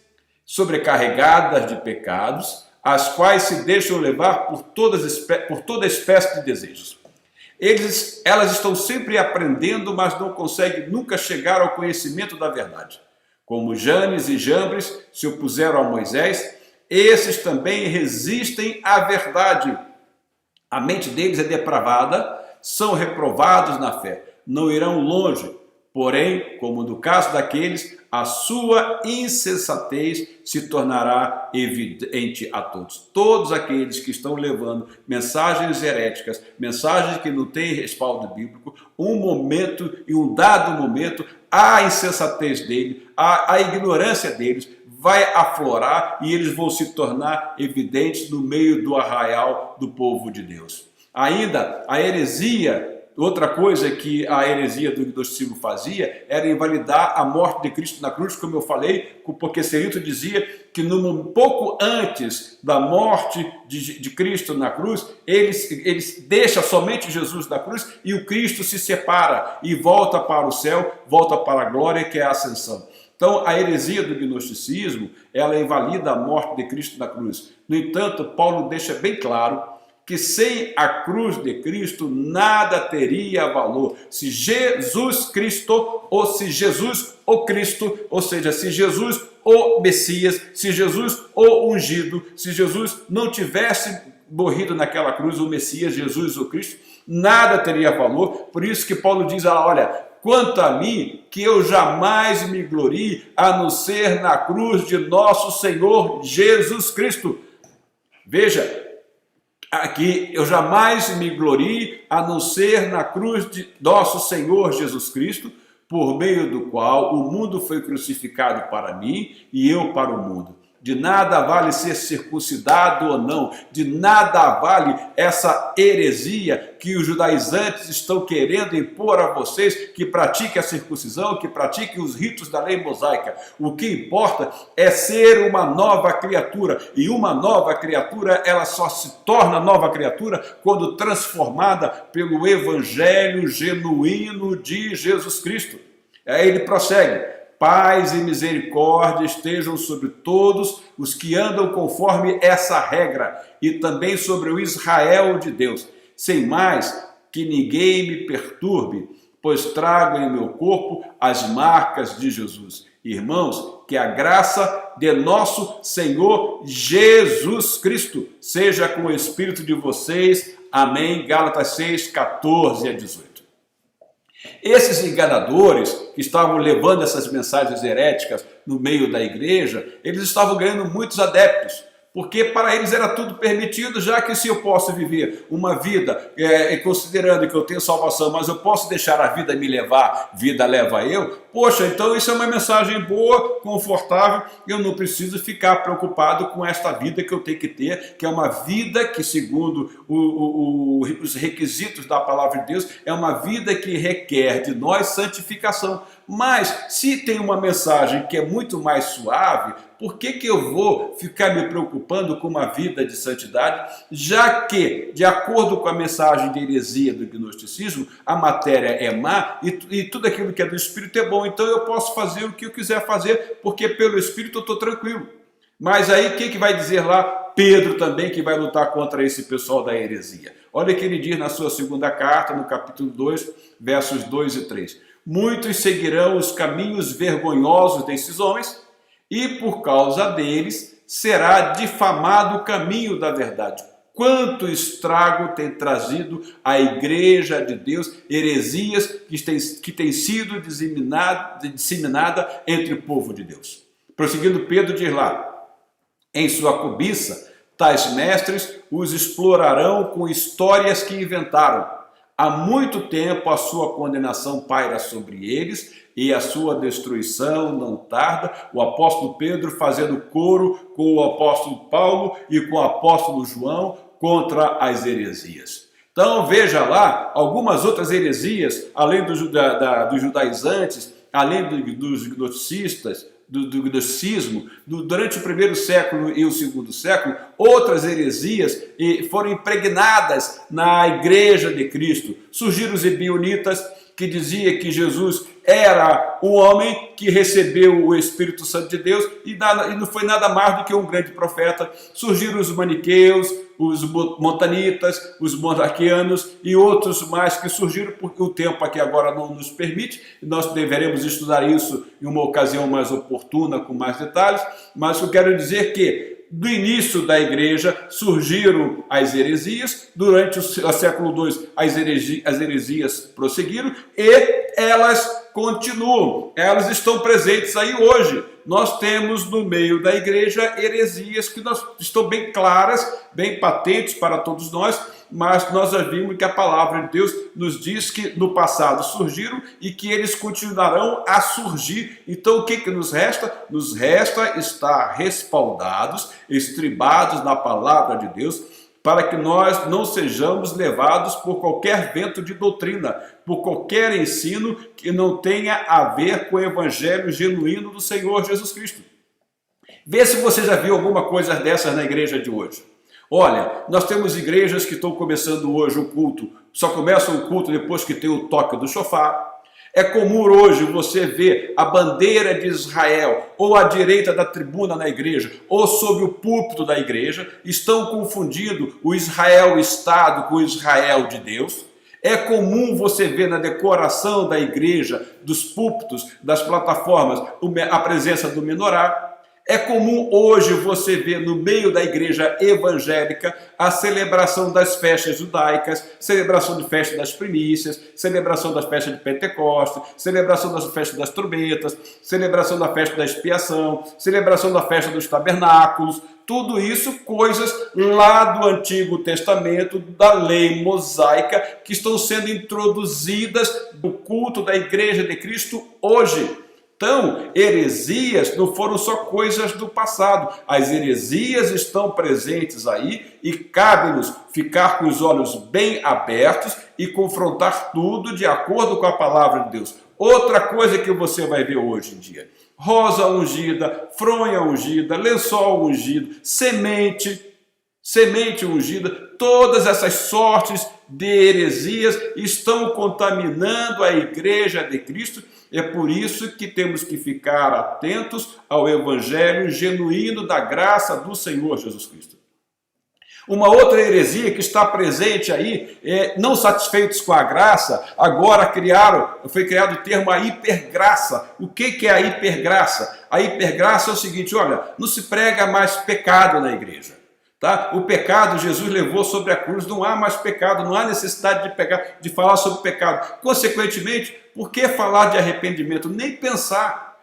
sobrecarregadas de pecados, as quais se deixam levar por toda espécie de desejos. Elas estão sempre aprendendo, mas não conseguem nunca chegar ao conhecimento da verdade. Como Janes e Jambres se opuseram a Moisés, esses também resistem à verdade. A mente deles é depravada, são reprovados na fé, não irão longe. Porém, como no caso daqueles, a sua insensatez se tornará evidente a todos. Todos aqueles que estão levando mensagens heréticas, mensagens que não têm respaldo bíblico, em um dado momento, a insensatez dele, a ignorância deles vai aflorar e eles vão se tornar evidentes no meio do arraial do povo de Deus. Ainda, a heresia. Outra coisa que a heresia do gnosticismo fazia era invalidar a morte de Cristo na cruz, como eu falei, porque Cerito dizia que pouco antes da morte de Cristo na cruz, eles deixam somente Jesus na cruz e o Cristo se separa e volta para o céu, volta para a glória, que é a ascensão. Então, a heresia do gnosticismo, ela invalida a morte de Cristo na cruz. No entanto, Paulo deixa bem claro que sem a cruz de Cristo nada teria valor. Se Jesus Cristo, ou se Jesus o Cristo, ou seja, se Jesus o Messias, se Jesus o ungido, se Jesus não tivesse morrido naquela cruz, o Messias, Jesus o Cristo, nada teria valor. Por isso que Paulo diz, olha, quanto a mim, que eu jamais me glorie, a não ser na cruz de nosso Senhor Jesus Cristo. Veja, aqui eu jamais me glorie a não ser na cruz de nosso Senhor Jesus Cristo, por meio do qual o mundo foi crucificado para mim e eu para o mundo. De nada vale ser circuncidado ou não, de nada vale essa heresia que os judaizantes estão querendo impor a vocês, que pratiquem a circuncisão, que pratiquem os ritos da lei mosaica. O que importa é ser uma nova criatura, e uma nova criatura, ela só se torna nova criatura quando transformada pelo evangelho genuíno de Jesus Cristo. Aí ele prossegue: paz e misericórdia estejam sobre todos os que andam conforme essa regra, e também sobre o Israel de Deus. Sem mais, que ninguém me perturbe, pois trago em meu corpo as marcas de Jesus. Irmãos, que a graça de nosso Senhor Jesus Cristo seja com o espírito de vocês. Amém. Gálatas 6, 14 a 18. Esses enganadores que estavam levando essas mensagens heréticas no meio da igreja, eles estavam ganhando muitos adeptos, porque para eles era tudo permitido, já que se eu posso viver uma vida, considerando que eu tenho salvação, mas eu posso deixar a vida me levar, vida leva eu, poxa, então isso é uma mensagem boa, confortável, eu não preciso ficar preocupado com esta vida que eu tenho que ter, que é uma vida que, segundo os requisitos da palavra de Deus, é uma vida que requer de nós santificação. Mas se tem uma mensagem que é muito mais suave, por que eu vou ficar me preocupando com uma vida de santidade, já que, de acordo com a mensagem de heresia do gnosticismo, a matéria é má e tudo aquilo que é do Espírito é bom, então eu posso fazer o que eu quiser fazer, porque pelo Espírito eu estou tranquilo. Mas aí o que vai dizer lá Pedro também, que vai lutar contra esse pessoal da heresia? Olha o que ele diz na sua segunda carta, no capítulo 2, versos 2 e 3. Muitos seguirão os caminhos vergonhosos desses homens, e por causa deles será difamado o caminho da verdade. Quanto estrago tem trazido à igreja de Deus, heresias que têm sido disseminada entre o povo de Deus. Prosseguindo, Pedro diz lá: em sua cobiça, tais mestres os explorarão com histórias que inventaram. Há muito tempo a sua condenação paira sobre eles e a sua destruição não tarda. O apóstolo Pedro fazendo coro com o apóstolo Paulo e com o apóstolo João contra as heresias. Então veja lá algumas outras heresias, além dos judaizantes, além dos gnosticistas, do gnosticismo, durante o primeiro século e o segundo século, outras heresias foram impregnadas na igreja de Cristo. Surgiram os ebionitas, que dizia que Jesus era um homem que recebeu o Espírito Santo de Deus e não foi nada mais do que um grande profeta. Surgiram os maniqueus, os montanitas, os monarquianos e outros mais que surgiram, porque o tempo aqui agora não nos permite, e nós deveremos estudar isso em uma ocasião mais oportuna, com mais detalhes, mas eu quero dizer que do início da igreja surgiram as heresias, durante o século II as heresias prosseguiram e elas continuam, elas estão presentes aí hoje. Nós temos no meio da igreja heresias que estão bem claras, bem patentes para todos nós, mas nós já vimos que a palavra de Deus nos diz que no passado surgiram e que eles continuarão a surgir. Então o que nos resta? Nos resta estar respaldados, estribados na palavra de Deus, para que nós não sejamos levados por qualquer vento de doutrina, por qualquer ensino que não tenha a ver com o evangelho genuíno do Senhor Jesus Cristo. Vê se você já viu alguma coisa dessas na igreja de hoje. Olha, nós temos igrejas que estão começando hoje o culto, só começam o culto depois que tem o toque do chofar. É comum hoje você ver a bandeira de Israel ou à direita da tribuna na igreja ou sob o púlpito da igreja. Estão confundindo o Israel-Estado com o Israel de Deus. É comum você ver na decoração da igreja, dos púlpitos, das plataformas, a presença do menorá. É comum hoje você ver no meio da igreja evangélica a celebração das festas judaicas, celebração de festa das primícias, celebração das festas de Pentecostes, celebração das festas das trombetas, celebração da festa da expiação, celebração da festa dos tabernáculos. Tudo isso coisas lá do Antigo Testamento, da lei mosaica, que estão sendo introduzidas no culto da Igreja de Cristo hoje. Então, heresias não foram só coisas do passado. As heresias estão presentes aí e cabe-nos ficar com os olhos bem abertos e confrontar tudo de acordo com a palavra de Deus. Outra coisa que você vai ver hoje em dia: rosa ungida, fronha ungida, lençol ungido, semente ungida, todas essas sortes de heresias estão contaminando a igreja de Cristo. É por isso que temos que ficar atentos ao evangelho genuíno da graça do Senhor Jesus Cristo. Uma outra heresia que está presente aí, não satisfeitos com a graça, agora foi criado o termo a hipergraça. O que é a hipergraça? A hipergraça é o seguinte: olha, não se prega mais pecado na igreja. Tá? O pecado Jesus levou sobre a cruz, não há mais pecado, não há necessidade de falar sobre pecado. Consequentemente, por que falar de arrependimento? Nem pensar.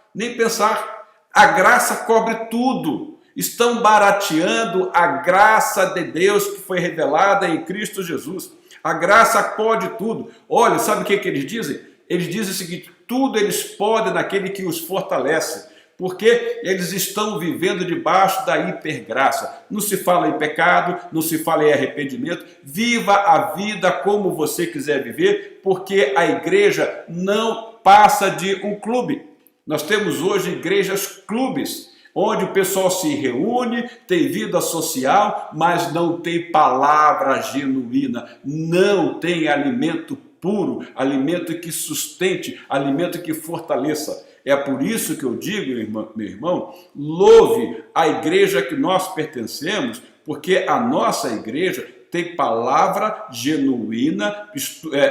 A graça cobre tudo. Estão barateando a graça de Deus que foi revelada em Cristo Jesus. A graça pode tudo. Olha, sabe o que eles dizem? Eles dizem o seguinte: tudo eles podem naquele que os fortalece. Porque eles estão vivendo debaixo da hipergraça. Não se fala em pecado, não se fala em arrependimento. Viva a vida como você quiser viver, porque a igreja não passa de um clube. Nós temos hoje igrejas clubes, onde o pessoal se reúne, tem vida social, mas não tem palavra genuína, não tem alimento puro, alimento que sustente, alimento que fortaleça. É por isso que eu digo, meu irmão, louve a igreja que nós pertencemos, porque a nossa igreja tem palavra genuína,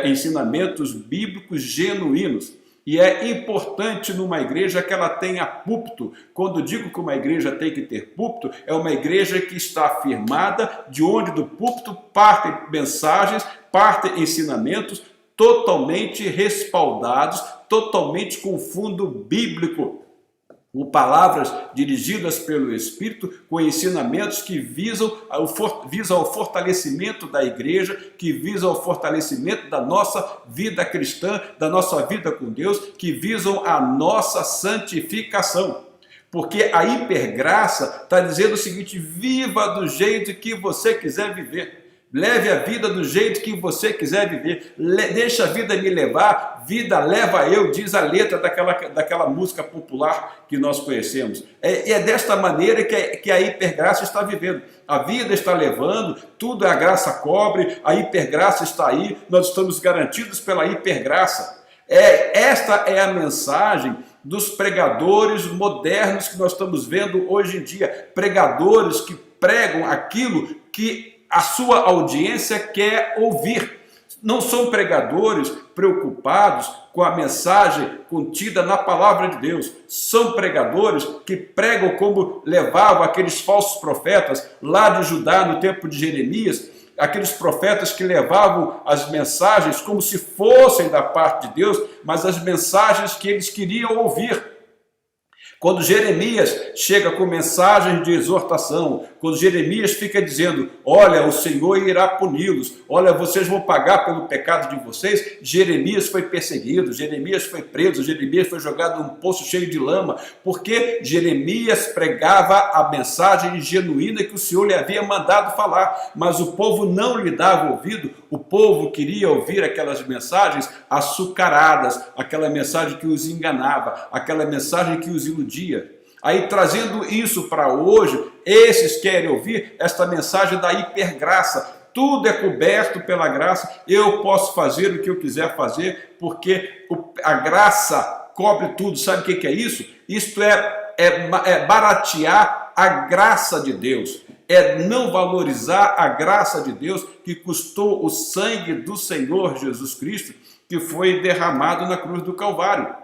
ensinamentos bíblicos genuínos. E é importante numa igreja que ela tenha púlpito. Quando digo que uma igreja tem que ter púlpito, é uma igreja que está firmada, de onde do púlpito partem mensagens, partem ensinamentos totalmente respaldados, totalmente com fundo bíblico, com palavras dirigidas pelo Espírito, com ensinamentos que visam ao fortalecimento da igreja, que visam ao fortalecimento da nossa vida cristã, da nossa vida com Deus, que visam a nossa santificação. Porque a hipergraça está dizendo o seguinte: viva do jeito que você quiser viver. Leve a vida do jeito que você quiser viver. Deixa a vida me levar, vida leva eu, diz a letra daquela música popular que nós conhecemos. É desta maneira que a hipergraça está vivendo. A vida está levando, tudo a graça cobre, a hipergraça está aí, nós estamos garantidos pela hipergraça. Esta é a mensagem dos pregadores modernos que nós estamos vendo hoje em dia. Pregadores que pregam aquilo que a sua audiência quer ouvir. Não são pregadores preocupados com a mensagem contida na palavra de Deus. São pregadores que pregam como levavam aqueles falsos profetas lá de Judá no tempo de Jeremias, aqueles profetas que levavam as mensagens como se fossem da parte de Deus, mas as mensagens que eles queriam ouvir. Quando Jeremias chega com mensagens de exortação, quando Jeremias fica dizendo, olha, o Senhor irá puni-los, olha, vocês vão pagar pelo pecado de vocês, Jeremias foi perseguido, Jeremias foi preso, Jeremias foi jogado num poço cheio de lama, porque Jeremias pregava a mensagem genuína que o Senhor lhe havia mandado falar, mas o povo não lhe dava ouvido, o povo queria ouvir aquelas mensagens açucaradas, aquela mensagem que os enganava, aquela mensagem que os iludia. Aí, trazendo isso para hoje, esses querem ouvir esta mensagem da hipergraça. Tudo é coberto pela graça, eu posso fazer o que eu quiser fazer, porque a graça cobre tudo. Sabe o que é isso? Isto é baratear a graça de Deus, é não valorizar a graça de Deus que custou o sangue do Senhor Jesus Cristo, que foi derramado na cruz do Calvário.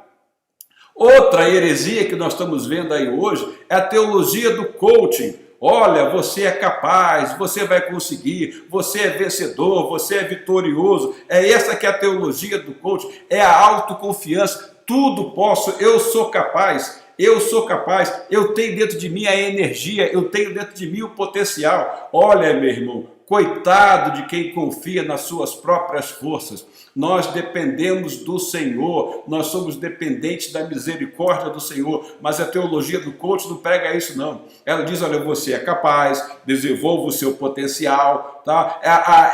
Outra heresia que nós estamos vendo aí hoje é a teologia do coaching. Olha, você é capaz, você vai conseguir, você é vencedor, você é vitorioso. É essa que é a teologia do coaching, é a autoconfiança. Tudo posso, eu sou capaz, eu tenho dentro de mim a energia, eu tenho dentro de mim o potencial. Olha, meu irmão, coitado de quem confia nas suas próprias forças. Nós dependemos do Senhor, nós somos dependentes da misericórdia do Senhor, mas a teologia do coach não prega isso não. Ela diz, olha, você é capaz, desenvolva o seu potencial, tá?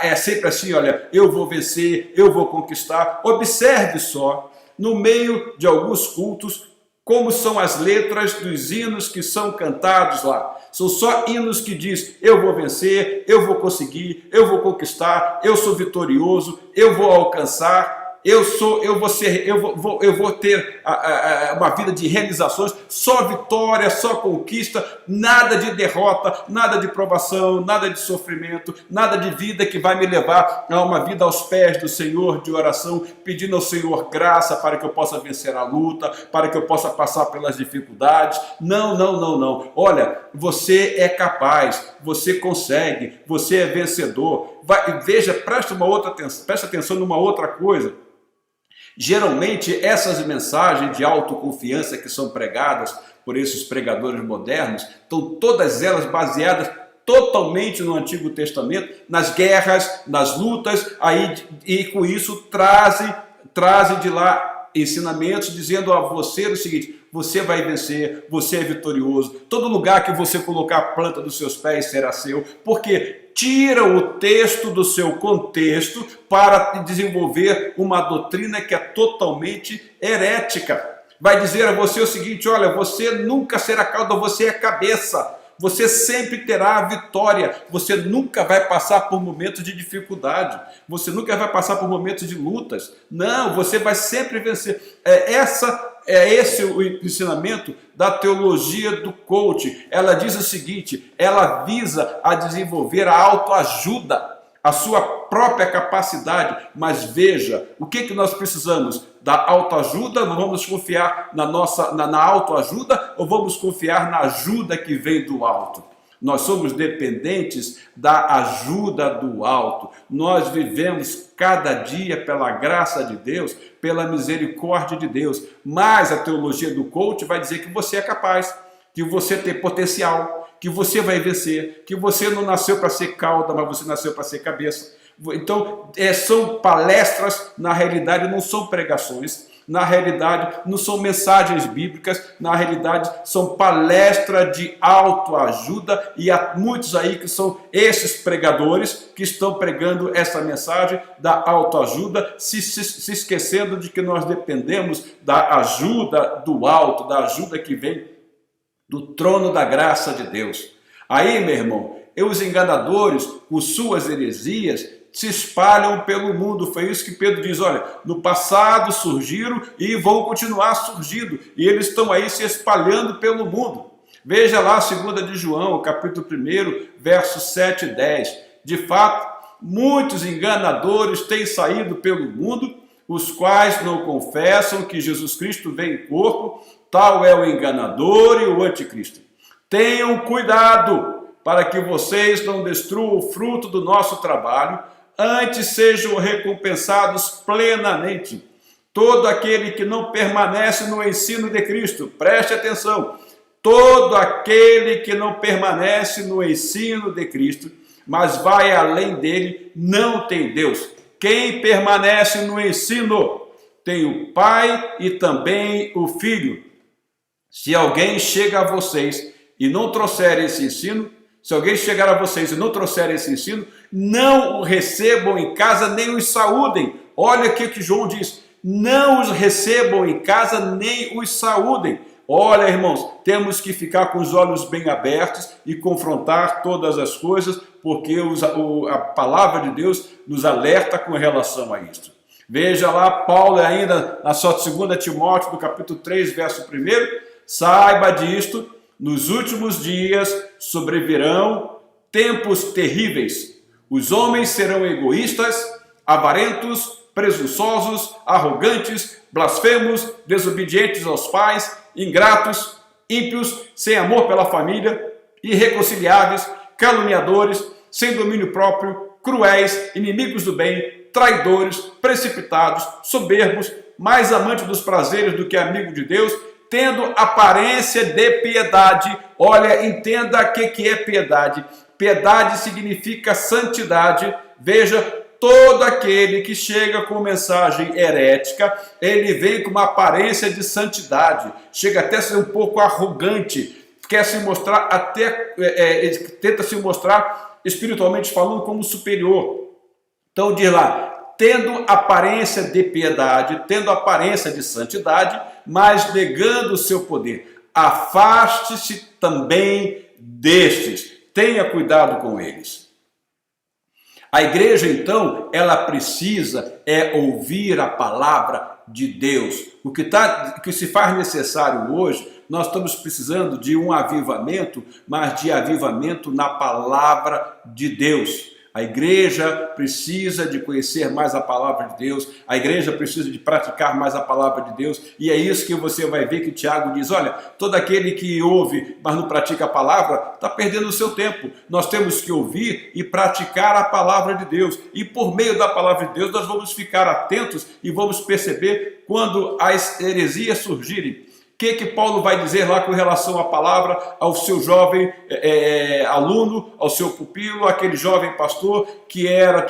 É sempre assim, olha, eu vou vencer, eu vou conquistar. Observe só, no meio de alguns cultos, como são as letras dos hinos que são cantados lá. São só hinos que diz, eu vou vencer, eu vou conseguir, eu vou conquistar, eu sou vitorioso, eu vou alcançar, eu vou ter uma vida de realizações, só vitória, só conquista, nada de derrota, nada de provação, nada de sofrimento, nada de vida que vai me levar a uma vida aos pés do Senhor de oração, pedindo ao Senhor graça para que eu possa vencer a luta, para que eu possa passar pelas dificuldades. Não, não, não, não. Olha, você é capaz, você consegue, você é vencedor. Veja, presta atenção numa outra coisa. Geralmente essas mensagens de autoconfiança que são pregadas por esses pregadores modernos, estão todas elas baseadas totalmente no Antigo Testamento, nas guerras, nas lutas, e com isso trazem de lá ensinamentos dizendo a você o seguinte, você vai vencer, você é vitorioso, todo lugar que você colocar a planta dos seus pés será seu, porque tira o texto do seu contexto para desenvolver uma doutrina que é totalmente herética. Vai dizer a você o seguinte, olha, você nunca será cauda, você é cabeça. Você sempre terá a vitória, você nunca vai passar por momentos de dificuldade, você nunca vai passar por momentos de lutas. Não, você vai sempre vencer. Esse o ensinamento da teologia do coach. Ela diz o seguinte, ela visa a desenvolver a autoajuda, a sua própria capacidade. Mas veja, o que nós precisamos? Da autoajuda? Não vamos confiar na autoajuda ou vamos confiar na ajuda que vem do alto? Nós somos dependentes da ajuda do alto. Nós vivemos cada dia pela graça de Deus, pela misericórdia de Deus. Mas a teologia do coach vai dizer que você é capaz, que você tem potencial, que você vai vencer, que você não nasceu para ser cauda, mas você nasceu para ser cabeça. Então, são palestras, na realidade não são pregações, na realidade não são mensagens bíblicas, na realidade são palestras de autoajuda, e há muitos aí que são esses pregadores que estão pregando essa mensagem da autoajuda, se esquecendo de que nós dependemos da ajuda do alto, da ajuda que vem do trono da graça de Deus. Aí, meu irmão, os enganadores, com suas heresias, se espalham pelo mundo. Foi isso que Pedro diz, olha, no passado surgiram e vão continuar surgindo, e eles estão aí se espalhando pelo mundo. Veja lá 2 de João, capítulo 1, versos 7 e 10. De fato, muitos enganadores têm saído pelo mundo, os quais não confessam que Jesus Cristo veio em corpo, tal é o enganador e o anticristo. Tenham cuidado para que vocês não destruam o fruto do nosso trabalho, antes sejam recompensados plenamente. Todo aquele que não permanece no ensino de Cristo, preste atenção, todo aquele que não permanece no ensino de Cristo, mas vai além dele, não tem Deus. Quem permanece no ensino tem o Pai e também o Filho. Se alguém chega a vocês e não trouxer esse ensino, se alguém chegar a vocês e não trouxer esse ensino, não o recebam em casa nem os saúdem. Olha o que João diz, não os recebam em casa nem os saúdem. Olha, irmãos, temos que ficar com os olhos bem abertos e confrontar todas as coisas, porque a palavra de Deus nos alerta com relação a isso. Veja lá, Paulo ainda na sua 2 Timóteo, no capítulo 3, verso 1, saiba disto, nos últimos dias sobrevirão tempos terríveis. Os homens serão egoístas, avarentos, presunçosos, arrogantes, blasfemos, desobedientes aos pais, ingratos, ímpios, sem amor pela família, irreconciliáveis, caluniadores, sem domínio próprio, cruéis, inimigos do bem, traidores, precipitados, soberbos, mais amantes dos prazeres do que amigo de Deus, tendo aparência de piedade. Olha, entenda o que é piedade. Piedade significa santidade. Veja, todo aquele que chega com mensagem herética, ele vem com uma aparência de santidade, chega até a ser um pouco arrogante, quer se mostrar tenta se mostrar espiritualmente falando como superior. Então diz lá, tendo aparência de piedade, tendo aparência de santidade, mas negando o seu poder. Afaste-se também destes, tenha cuidado com eles. A igreja, então, ela precisa ouvir a palavra de Deus. O que se faz necessário hoje, nós estamos precisando de um avivamento, mas de avivamento na palavra de Deus. A igreja precisa de conhecer mais a palavra de Deus, a igreja precisa de praticar mais a palavra de Deus, e é isso que você vai ver que Tiago diz, olha, todo aquele que ouve, mas não pratica a palavra, está perdendo o seu tempo. Nós temos que ouvir e praticar a palavra de Deus, e por meio da palavra de Deus nós vamos ficar atentos e vamos perceber quando as heresias surgirem. O que Paulo vai dizer lá com relação à palavra ao seu jovem aluno, ao seu pupilo, aquele jovem pastor que era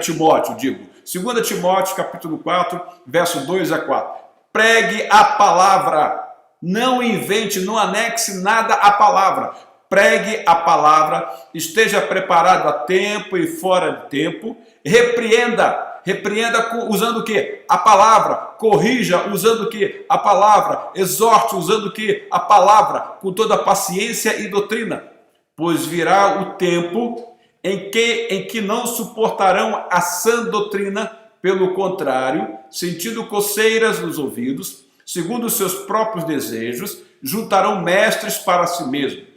Timóteo, 2 Timóteo, capítulo 4, verso 2 a 4. Pregue a palavra, não invente, não anexe nada à palavra. Pregue a palavra, esteja preparado a tempo e fora de tempo, repreenda usando o quê? A palavra. Corrija usando o quê? A palavra. Exorte usando o quê? A palavra, com toda paciência e doutrina. Pois virá o tempo em que não suportarão a sã doutrina, pelo contrário, sentindo coceiras nos ouvidos, segundo os seus próprios desejos, juntarão mestres para si mesmos.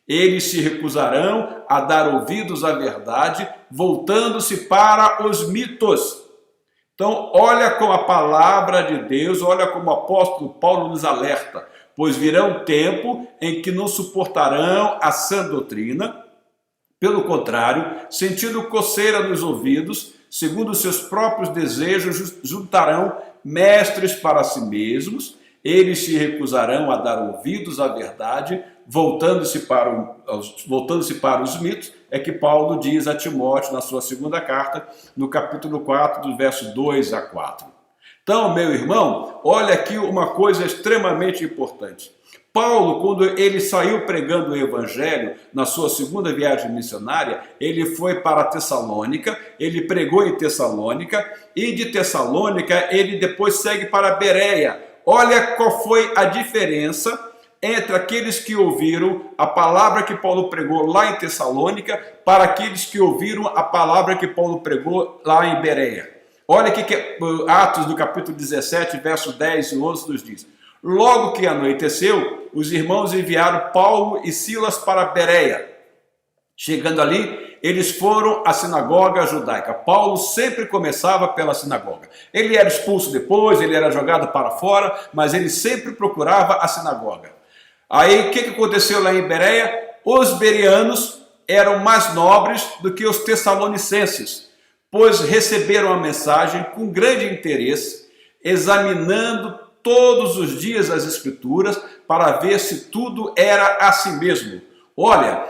Eles se recusarão a dar ouvidos à verdade, voltando-se para os mitos. Então, olha como a palavra de Deus, olha como o apóstolo Paulo nos alerta. Pois virá um tempo em que não suportarão a sã doutrina, pelo contrário, sentindo coceira nos ouvidos, segundo os seus próprios desejos, juntarão mestres para si mesmos. Eles se recusarão a dar ouvidos à verdade, voltando-se para os mitos, é que Paulo diz a Timóteo na sua segunda carta, no capítulo 4, do verso 2 a 4. Então, meu irmão, olha aqui uma coisa extremamente importante. Paulo, quando ele saiu pregando o evangelho na sua segunda viagem missionária, ele foi para Tessalônica, ele pregou em Tessalônica, e de Tessalônica ele depois segue para Bereia. Olha qual foi a diferença entre aqueles que ouviram a palavra que Paulo pregou lá em Tessalônica para aqueles que ouviram a palavra que Paulo pregou lá em Bereia. Olha o que Atos do capítulo 17, verso 10 e 11 nos diz. Logo que anoiteceu, os irmãos enviaram Paulo e Silas para Bereia. Chegando ali, eles foram à sinagoga judaica. Paulo sempre começava pela sinagoga. Ele era expulso depois, ele era jogado para fora, mas ele sempre procurava a sinagoga. Aí o que aconteceu lá em Bereia? Os bereanos eram mais nobres do que os tessalonicenses, pois receberam a mensagem com grande interesse, examinando todos os dias as Escrituras para ver se tudo era assim mesmo. Olha,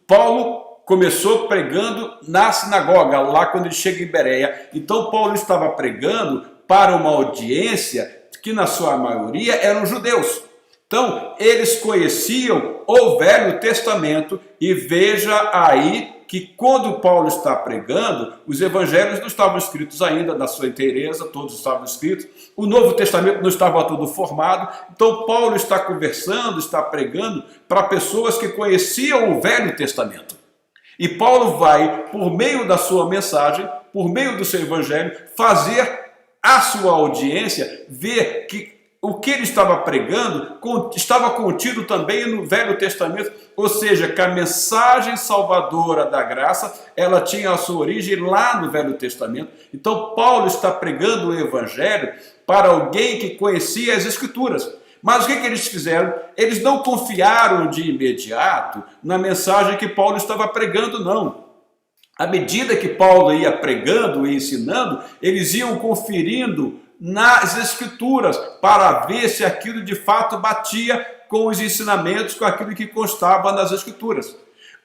Paulo começou pregando na sinagoga, lá quando ele chega em Bereia. Então Paulo estava pregando para uma audiência que na sua maioria eram judeus. Então eles conheciam o Velho Testamento e veja aí que quando Paulo está pregando, os evangelhos não estavam escritos ainda na sua inteireza, todos estavam escritos, o Novo Testamento não estava todo formado, então Paulo está conversando, está pregando para pessoas que conheciam o Velho Testamento. E Paulo vai, por meio da sua mensagem, por meio do seu evangelho, fazer a sua audiência ver que o que ele estava pregando estava contido também no Velho Testamento, ou seja, que a mensagem salvadora da graça, ela tinha a sua origem lá no Velho Testamento. Então Paulo está pregando o evangelho para alguém que conhecia as Escrituras. Mas o que eles fizeram? Eles não confiaram de imediato na mensagem que Paulo estava pregando, não. À medida que Paulo ia pregando e ensinando, eles iam conferindo nas Escrituras para ver se aquilo de fato batia com os ensinamentos, com aquilo que constava nas Escrituras.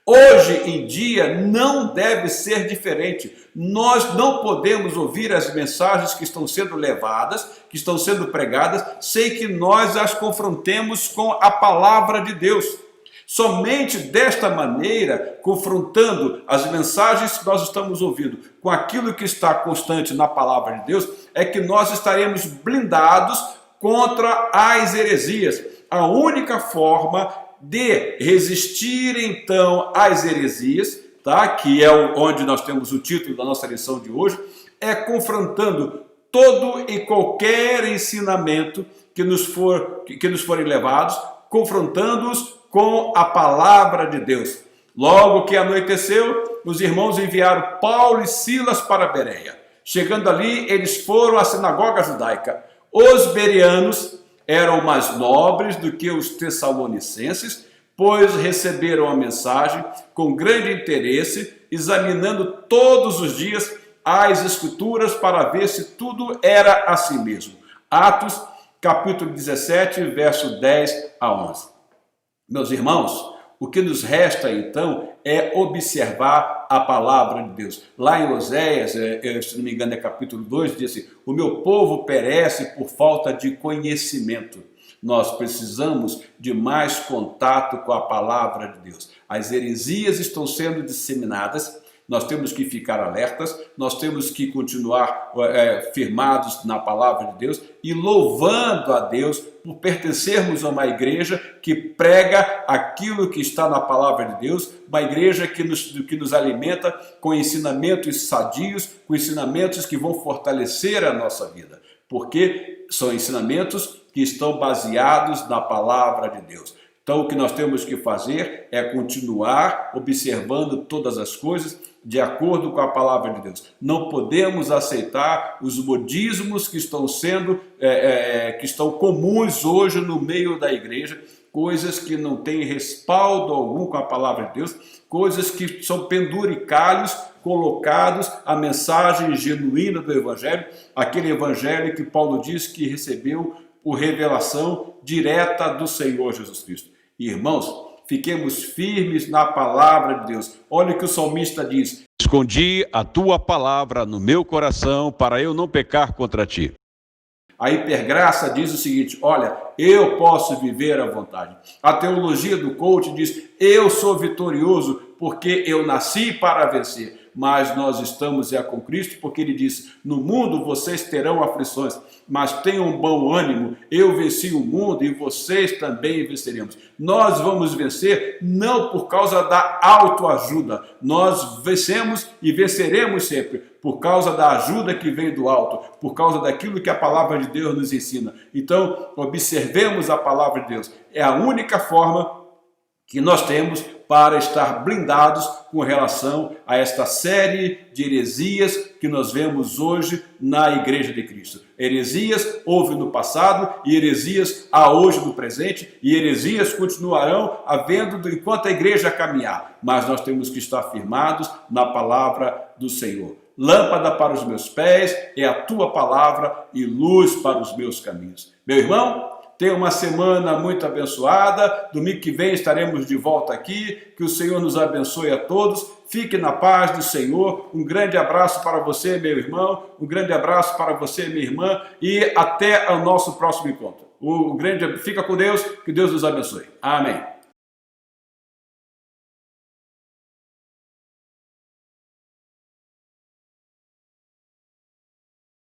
Hoje em dia não deve ser diferente. Nós não podemos ouvir as mensagens que estão sendo levadas, que estão sendo pregadas, sem que nós as confrontemos com a palavra de Deus. Somente desta maneira, confrontando as mensagens que nós estamos ouvindo com aquilo que está constante na palavra de Deus, é que nós estaremos blindados contra as heresias. A única forma de resistir então às heresias, tá? Que é onde nós temos o título da nossa lição de hoje, é confrontando todo e qualquer ensinamento que nos forem levados, confrontando-os com a palavra de Deus. Logo que anoiteceu, os irmãos enviaram Paulo e Silas para Bereia. Chegando ali, eles foram à sinagoga judaica. Os bereanos eram mais nobres do que os tessalonicenses, pois receberam a mensagem com grande interesse, examinando todos os dias as Escrituras para ver se tudo era assim mesmo. Atos, capítulo 17, verso 10 a 11. Meus irmãos, o que nos resta então é observar a palavra de Deus. Lá em Oséias, se não me engano é capítulo 2, diz assim: o meu povo perece por falta de conhecimento. Nós precisamos de mais contato com a palavra de Deus. As heresias estão sendo disseminadas, nós temos que ficar alertas, nós temos que continuar firmados na palavra de Deus e louvando a Deus por pertencermos a uma igreja que prega aquilo que está na palavra de Deus, uma igreja que nos alimenta com ensinamentos sadios, com ensinamentos que vão fortalecer a nossa vida, porque são ensinamentos que estão baseados na palavra de Deus. Então o que nós temos que fazer é continuar observando todas as coisas de acordo com a palavra de Deus. Não podemos aceitar os modismos que estão comuns hoje no meio da igreja, coisas que não têm respaldo algum com a palavra de Deus, coisas que são penduricalhos colocados à mensagem genuína do Evangelho, aquele Evangelho que Paulo diz que recebeu por revelação direta do Senhor Jesus Cristo. Irmãos, fiquemos firmes na palavra de Deus. Olha o que o salmista diz: escondi a tua palavra no meu coração para eu não pecar contra ti. A hipergraça diz o seguinte: olha, eu posso viver à vontade. A teologia do coach diz: eu sou vitorioso porque eu nasci para vencer. Mas nós estamos com Cristo, porque ele disse: no mundo vocês terão aflições, mas tenham bom ânimo, eu venci o mundo e vocês também venceremos. Nós vamos vencer não por causa da autoajuda, nós vencemos e venceremos sempre por causa da ajuda que vem do alto, por causa daquilo que a palavra de Deus nos ensina. Então, observemos a palavra de Deus. É a única forma que nós temos para estar blindados com relação a esta série de heresias que nós vemos hoje na Igreja de Cristo. Heresias houve no passado e heresias há hoje no presente, e heresias continuarão havendo enquanto a igreja caminhar, mas nós temos que estar firmados na palavra do Senhor. Lâmpada para os meus pés é a tua palavra e luz para os meus caminhos. Meu irmão, tenha uma semana muito abençoada. Domingo que vem estaremos de volta aqui. Que o Senhor nos abençoe a todos. Fique na paz do Senhor. Um grande abraço para você, meu irmão. Um grande abraço para você, minha irmã. E até o nosso próximo encontro. Fica com Deus. Que Deus nos abençoe. Amém.